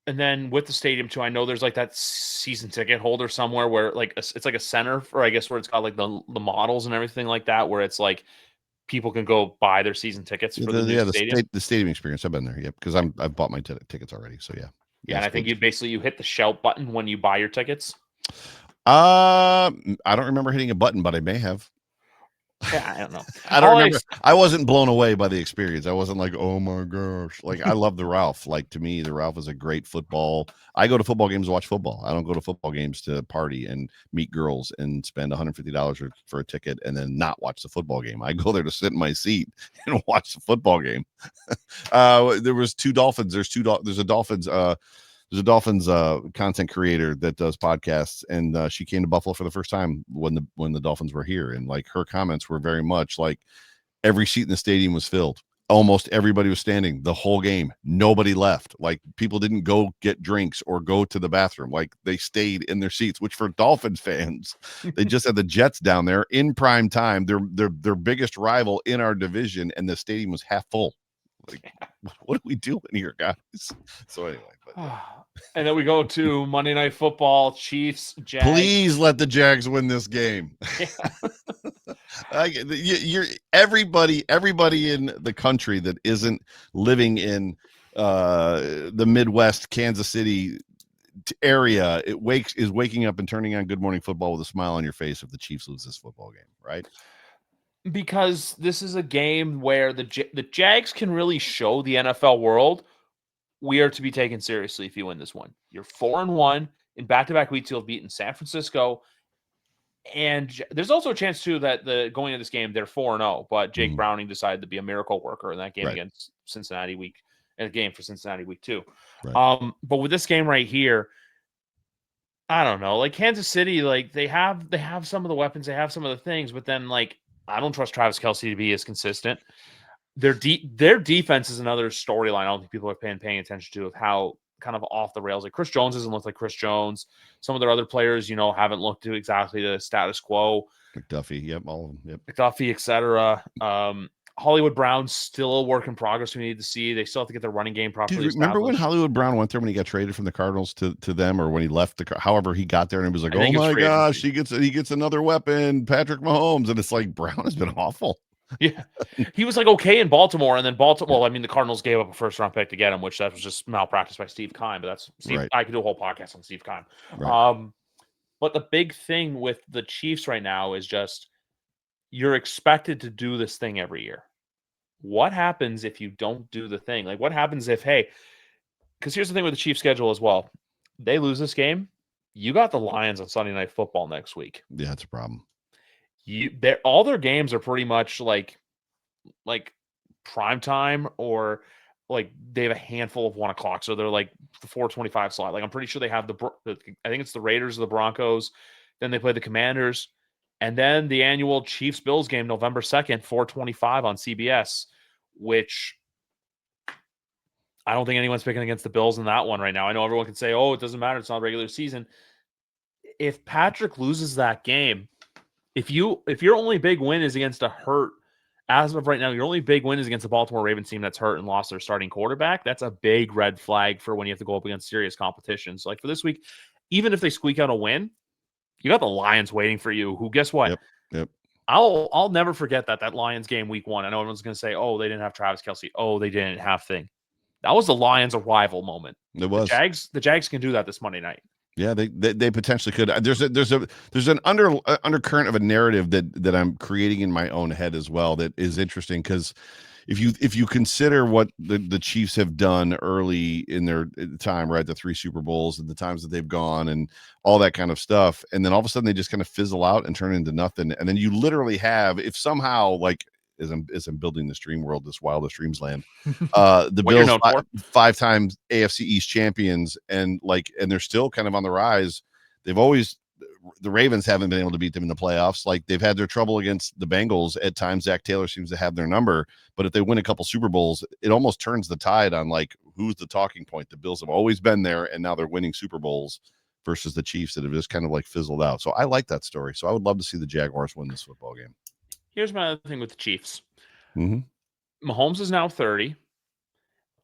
S1: And then with the stadium too, I know there's like that season ticket holder somewhere where like it's like a center for, I guess, where it's got like the models and everything like that, where it's like people can go buy their season tickets for the new stadium.
S2: The stadium experience. I've been there, because I've bought my tickets already. So yeah.
S1: Yeah, and
S2: Yes,
S1: I
S2: they
S1: think
S2: do.
S1: you hit the shout button when you buy your tickets.
S2: I don't remember hitting a button, but I may have.
S1: Yeah, I don't know.
S2: I don't
S1: All
S2: remember. I wasn't blown away by the experience. I wasn't like, oh my gosh. Like, I love the Ralph. Like, to me, the Ralph is a great football. I go to football games to watch football. I don't go to football games to party and meet girls and spend $150 for a ticket and then not watch the football game. I go there to sit in my seat and watch the football game. There was two Dolphins. There's a Dolphins content creator that does podcasts, and she came to Buffalo for the first time when the Dolphins were here, and like her comments were very much like every seat in the stadium was filled. Almost everybody was standing the whole game. Nobody left. Like, people didn't go get drinks or go to the bathroom. Like, they stayed in their seats, which for Dolphins fans, they just had the Jets down there in prime time. Their biggest rival in our division, and the stadium was half full. Like, what are we doing here, guys? So anyway, but yeah.
S1: And then we go to Monday Night Football, Chiefs, Jags.
S2: Please let the Jags win this game. You're everybody in the country that isn't living in the Midwest, Kansas City area, is waking up and turning on Good Morning Football with a smile on your face if the Chiefs lose this football game, right?
S1: Because this is a game where the Jags can really show the NFL world we are to be taken seriously if you win this one. You're 4-1 in back-to-back weeks. You'll have beaten San Francisco. And there's also a chance, too, that going into this game, they're 4-0, but Jake Browning decided to be a miracle worker in that game against Cincinnati week 2.
S2: Right.
S1: But with this game right here, I don't know. Like, Kansas City, like, they have some of the weapons, they have some of the things, but then, like, I don't trust Travis Kelce to be as consistent. Their defense is another storyline I don't think people are paying attention to, of how kind of off the rails. Like, Chris Jones doesn't look like Chris Jones. Some of their other players, haven't looked to exactly the status quo.
S2: McDuffie, yep, all of them, yep.
S1: McDuffie, etc. Hollywood Brown's still a work in progress. We need to see. They still have to get their running game properly
S2: Dude, remember when
S1: established.
S2: Hollywood Brown went there when he got traded from the Cardinals to them, or when he left however he got there, and it was like, oh my gosh, he gets another weapon, Patrick Mahomes, and it's like, Brown has been awful.
S1: Yeah, he was like okay in Baltimore, and then Baltimore. Well, I mean, the Cardinals gave up a first-round pick to get him, which that was just malpractice by Steve Keim. But that's Steve.
S2: Right.
S1: I could do a whole podcast on Steve Keim.
S2: Right.
S1: But the big thing with the Chiefs right now is just you're expected to do this thing every year. What happens if you don't do the thing? Like, what happens if, hey, because here's the thing with the Chiefs schedule as well. They lose this game, you got the Lions on Sunday Night Football next week.
S2: Yeah, that's a problem.
S1: All their games are pretty much like prime time, or like they have a handful of 1 o'clock. So they're like the 4:25 slot. Like, I'm pretty sure they have I think it's the Raiders or the Broncos. Then they play the Commanders. And then the annual Chiefs-Bills game, November 2nd, 4:25 on CBS, which I don't think anyone's picking against the Bills in that one right now. I know everyone can say, oh, it doesn't matter. It's not regular season. If Patrick loses that game, if your only big win is against a hurt, as of right now, your only big win is against the Baltimore Ravens team that's hurt and lost their starting quarterback, that's a big red flag for when you have to go up against serious competition. So, like, for this week, even if they squeak out a win, you got the Lions waiting for you, who, guess what?
S2: Yep.
S1: I'll never forget that Lions game week 1. I know everyone's going to say, oh, they didn't have Travis Kelce. Oh, they didn't have thing. That was the Lions' arrival moment.
S2: It was.
S1: The Jags can do that this Monday night.
S2: Yeah, they potentially could. There's an undercurrent of a narrative that I'm creating in my own head as well that is interesting, because if you consider what the Chiefs have done early in their time, right, the 3 Super Bowls and the times that they've gone and all that kind of stuff, and then all of a sudden they just kind of fizzle out and turn into nothing, and then you literally have, if somehow, like, as I'm building this dream world, this wildest dreams land, the Bills 5 times AFC East champions, and they're still kind of on the rise. The Ravens haven't been able to beat them in the playoffs. Like, they've had their trouble against the Bengals at times. Zach Taylor seems to have their number, but if they win a couple Super Bowls, it almost turns the tide on, like, who's the talking point. The Bills have always been there, and now they're winning Super Bowls versus the Chiefs that have just kind of like fizzled out. So I like that story. So I would love to see the Jaguars win this football game.
S1: Here's my other thing with the Chiefs.
S2: Mm-hmm.
S1: Mahomes is now 30.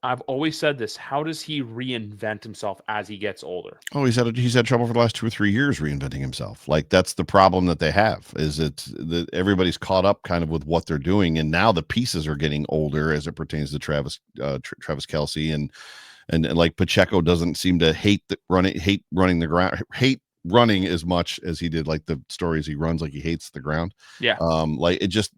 S1: I've always said this. How does he reinvent himself as he gets older?
S2: Oh, he's had trouble for the last 2 or 3 years reinventing himself. Like, that's the problem that they have, is that everybody's caught up kind of with what they're doing, and now the pieces are getting older as it pertains to Travis Kelce, and and like Pacheco doesn't seem to hate running the ground, hate running as much as he did like the stories he runs like he hates the ground.
S1: Yeah.
S2: Like it just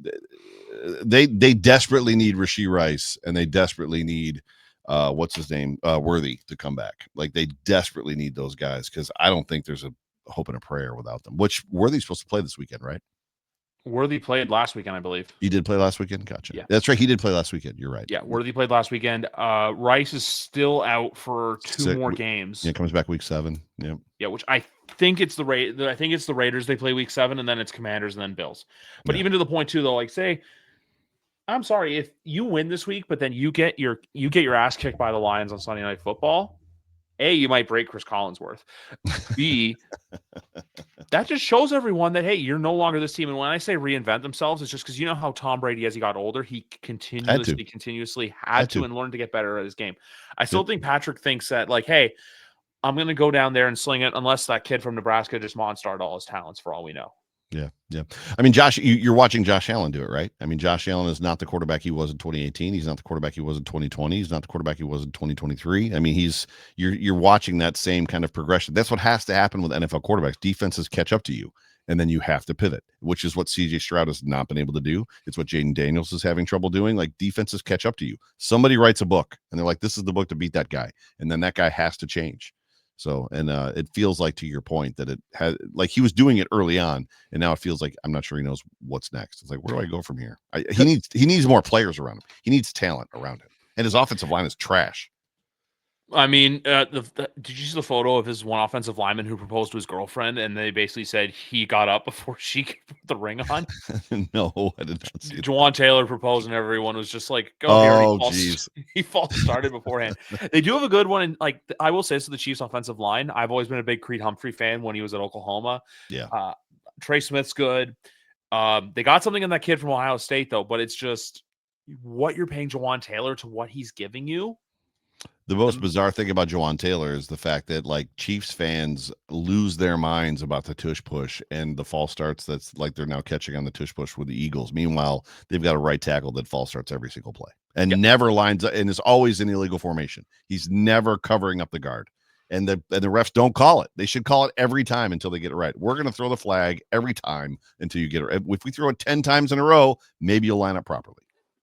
S2: they desperately need Rashee Rice, and they desperately need what's his name, Worthy, to come back. Like they desperately need those guys, because I don't think there's a hope and a prayer without them. Which Worthy's supposed to play this weekend, right?
S1: Worthy played last weekend, I believe.
S2: He did play last weekend. Gotcha.
S1: Yeah.
S2: That's right. He did play last weekend. You're right.
S1: Yeah, Worthy played last weekend. Rice is still out for 2 more games.
S2: Yeah, comes back week 7. Yeah.
S1: Yeah, which I think it's the Raiders. They play week 7, and then it's Commanders, and then Bills. But even to the point too, though, like say, I'm sorry if you win this week, but then you get your ass kicked by the Lions on Sunday Night Football. A, you might break Chris Collinsworth. B, that just shows everyone that, hey, you're no longer this team. And when I say reinvent themselves, it's just because you know how Tom Brady, as he got older, he continuously had to and learned to get better at his game. I still think Patrick thinks that, like, hey, I'm going to go down there and sling it unless that kid from Nebraska just monstered all his talents for all we know.
S2: Yeah, yeah. I mean, Josh, you're watching Josh Allen do it, right? I mean, Josh Allen is not the quarterback he was in 2018. He's not the quarterback he was in 2020. He's not the quarterback he was in 2023. I mean, you're watching that same kind of progression. That's what has to happen with NFL quarterbacks. Defenses catch up to you, and then you have to pivot, which is what CJ Stroud has not been able to do. It's what Jaden Daniels is having trouble doing. Like, defenses catch up to you. Somebody writes a book, and they're like, this is the book to beat that guy, and then that guy has to change. So, and it feels like, to your point, that it had, like, he was doing it early on, and now it feels like I'm not sure he knows what's next. It's like, where do I go from here? He needs more players around him. He needs talent around him, and his offensive line is trash.
S1: I mean, did you see the photo of his one offensive lineman who proposed to his girlfriend, and they basically said he got up before she could put the ring on?
S2: No, I did not see
S1: Juwan Taylor proposed, and everyone was just like, "Go
S2: oh,
S1: here!" He false started beforehand. They do have a good one, and like I will say, so the Chiefs' offensive line. I've always been a big Creed Humphrey fan when he was at Oklahoma.
S2: Yeah,
S1: Trey Smith's good. They got something in that kid from Ohio State, though, but it's just what you're paying Juwan Taylor to what he's giving you.
S2: The most bizarre thing about Juwan Taylor is the fact that, like, Chiefs fans lose their minds about the tush push and the false starts. That's like they're now catching on the tush push with the Eagles. Meanwhile, they've got a right tackle that false starts every single play and never lines up, and is always in illegal formation. He's never covering up the guard, and the refs don't call it. They should call it every time until they get it right. We're going to throw the flag every time until you get it. If we throw it 10 times in a row, maybe you'll line up properly.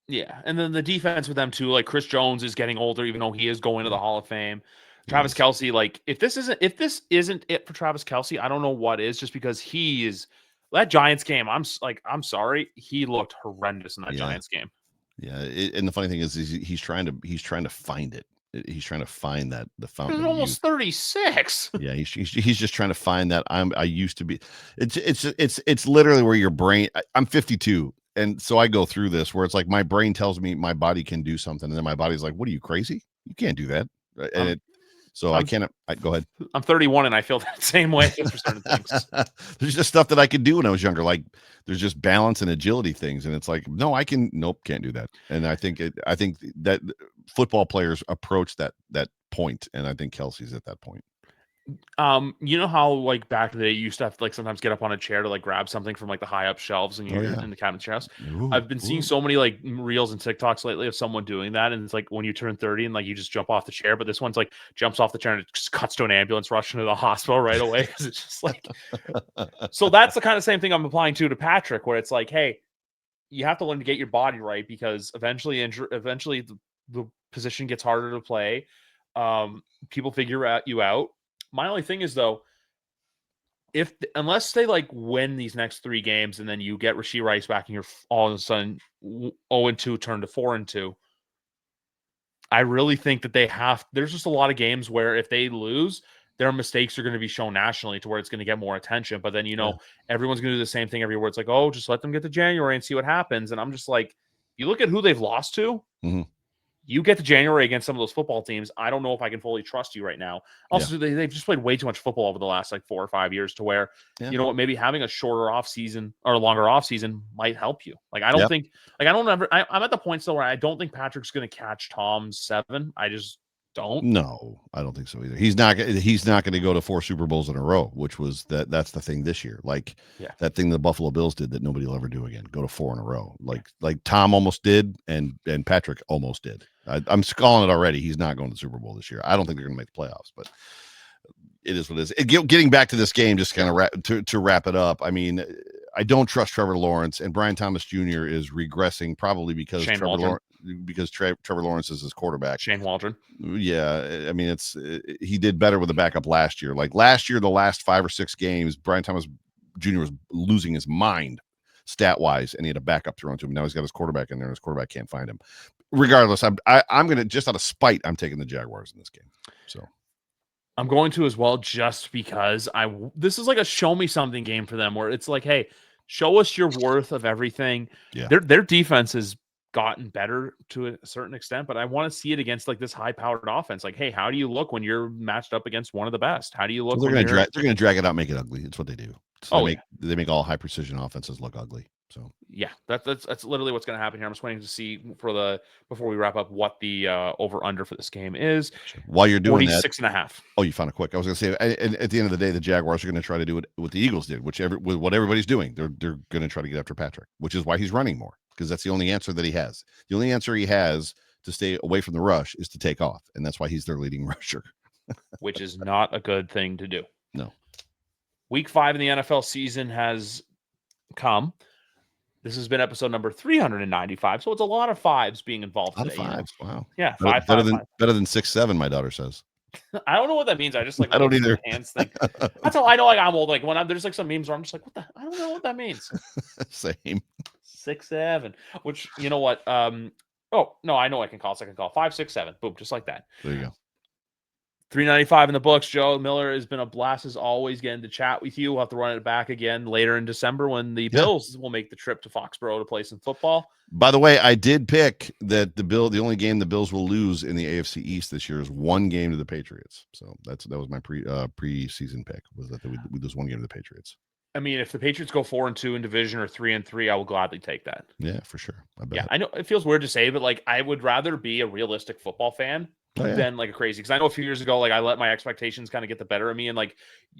S1: Yeah, and then the defense with them too, like Chris Jones is getting older, even though he is going to the Hall of Fame. Travis Kelce, like if this isn't it for Travis Kelce, I don't know what is. Just because he is that Giants game, I'm sorry, he looked horrendous in that Giants game.
S2: Yeah, and the funny thing is he's trying to find it. He's trying to find the fountain.
S1: He's almost 36.
S2: Yeah, he's just trying to find that I used to be. It's literally where your brain. I'm 52. And so I go through this where it's like my brain tells me my body can do something, and then my body's like, "What are you, crazy? You can't do that." And I can't. Go ahead.
S1: I'm 31, and I feel that same way for certain things.
S2: There's just stuff that I could do when I was younger. Like there's just balance and agility things, and it's like, no, I can. Nope, can't do that. And I think that football players approach that point, and I think Kelsey's at that point.
S1: You know how like back in the day you used to have to like sometimes get up on a chair to like grab something from like the high up shelves and you're in the cabinet's house. I've been seeing so many like reels and TikToks lately of someone doing that, and it's like when you turn 30 and like you just jump off the chair, but this one's like jumps off the chair and it just cuts to an ambulance rushing to the hospital right away because it's just like so that's the kind of same thing I'm applying to Patrick, where it's like, hey, you have to learn to get your body right because eventually the position gets harder to play. People figure you out. My only thing is, though, unless they like win these next 3 games and then you get Rashee Rice back and you're all of a sudden 0-2 turn to 4-2, I really think that there's just a lot of games where if they lose, their mistakes are going to be shown nationally to where it's going to get more attention. But then, everyone's going to do the same thing everywhere. It's like, oh, just let them get to January and see what happens. And I'm just like, you look at who they've lost to. Mm-hmm. You get to January against some of those football teams. I don't know if I can fully trust you right now. Also, they've just played way too much football over the last like 4 or 5 years to where, you know what, maybe having a shorter off season or a longer off season might help you. Like, I don't think, like, I'm at the point still where I don't think Patrick's going to catch Tom's 7. I just don't.
S2: No, I don't think so either. He's not going to go to 4 Super Bowls in a row, which was that's the thing this year. Like that thing the Buffalo Bills did that nobody will ever do again. Go to 4 in a row. Like Tom almost did and Patrick almost did. I'm calling it already. He's not going to the Super Bowl this year. I don't think they're going to make the playoffs, but it is what it is. Getting back to this game, just kind of to wrap it up. I mean, I don't trust Trevor Lawrence, and Brian Thomas Jr. is regressing probably because Trevor Lawrence is his quarterback.
S1: Shane Waldron.
S2: Yeah, I mean, he did better with the backup last year. Like last year, the last 5 or 6 games, Brian Thomas Jr. was losing his mind stat wise, and he had a backup thrown to him. Now he's got his quarterback in there, and his quarterback can't find him. Regardless, I'm gonna, just out of spite, I'm taking the Jaguars in this game. So
S1: I'm going to as well, just because this is like a show me something game for them, where it's like, hey, show us your worth of everything.
S2: Yeah.
S1: Their defense has gotten better to a certain extent, but I want to see it against like this high powered offense. Like, hey, how do you look when you're matched up against one of the best? How do you look?
S2: Well, they're going to drag it out, make it ugly. It's what they do. So they make all high precision offenses look ugly. So
S1: yeah, that's literally what's going to happen here. I'm just waiting to see before we wrap up what the over under for this game is.
S2: While you're doing
S1: 46.5.
S2: Oh, you found it quick. I was going to say, and at the end of the day, the Jaguars are going to try to do what the Eagles did, with what everybody's doing. They're going to try to get after Patrick, which is why he's running more, because that's the only answer that he has. The only answer he has to stay away from the rush is to take off, and that's why he's their leading rusher.
S1: Which is not a good thing to do.
S2: No.
S1: Week 5 in the NFL season has come. This has been episode number 395, so it's a lot of 5s being involved today.
S2: Fives. Wow.
S1: Yeah,
S2: better than 6-7, my daughter says.
S1: I don't know what that means. I just
S2: I don't either.
S1: Hands thing. That's how I know. Like, I'm old. Like when there's like some memes where I'm just like, what the? I don't know what that means.
S2: Same.
S1: 6-7. Which, you know what? Oh no, I know I can call. So I can call 5, 6, 7. Boom, just like that.
S2: There you go.
S1: 395 in the books. Joe Miller, has been a blast as always getting to chat with you. We'll have to run it back again later in December when the Bills will make the trip to Foxborough to play some football.
S2: By the way, I did pick that the only game the Bills will lose in the AFC East this year is one game to the Patriots. So that was my preseason pick, was that we lose one game to the Patriots.
S1: I mean, if the Patriots go 4-2 in division or 3-3, I will gladly take that.
S2: Yeah, for sure. I bet.
S1: Yeah, I know it feels weird to say, but like I would rather be a realistic football fan than like a crazy. Because I know a few years ago, like I let my expectations kind of get the better of me, and like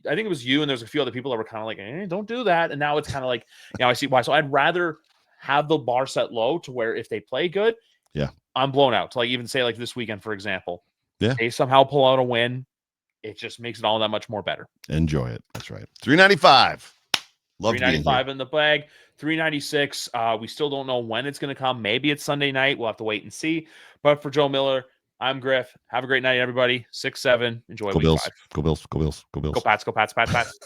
S1: I think it was you and there's a few other people that were kind of like, don't do that. And now it's kind of like, I see why. So I'd rather have the bar set low to where if they play good, I'm blown out. To like even say like this weekend, for example, they somehow pull out a win, it just makes it all that much more better.
S2: Enjoy it. That's right. 395. Love
S1: 395 in the bag. 396. We still don't know when it's going to come. Maybe it's Sunday night. We'll have to wait and see. But for Joe Miller, I'm Griff. Have a great night, everybody. 6-7. Enjoy week 5.
S2: Go Bills. Go Bills. Go Bills.
S1: Go Pats. Go Pats. Pats. Pats.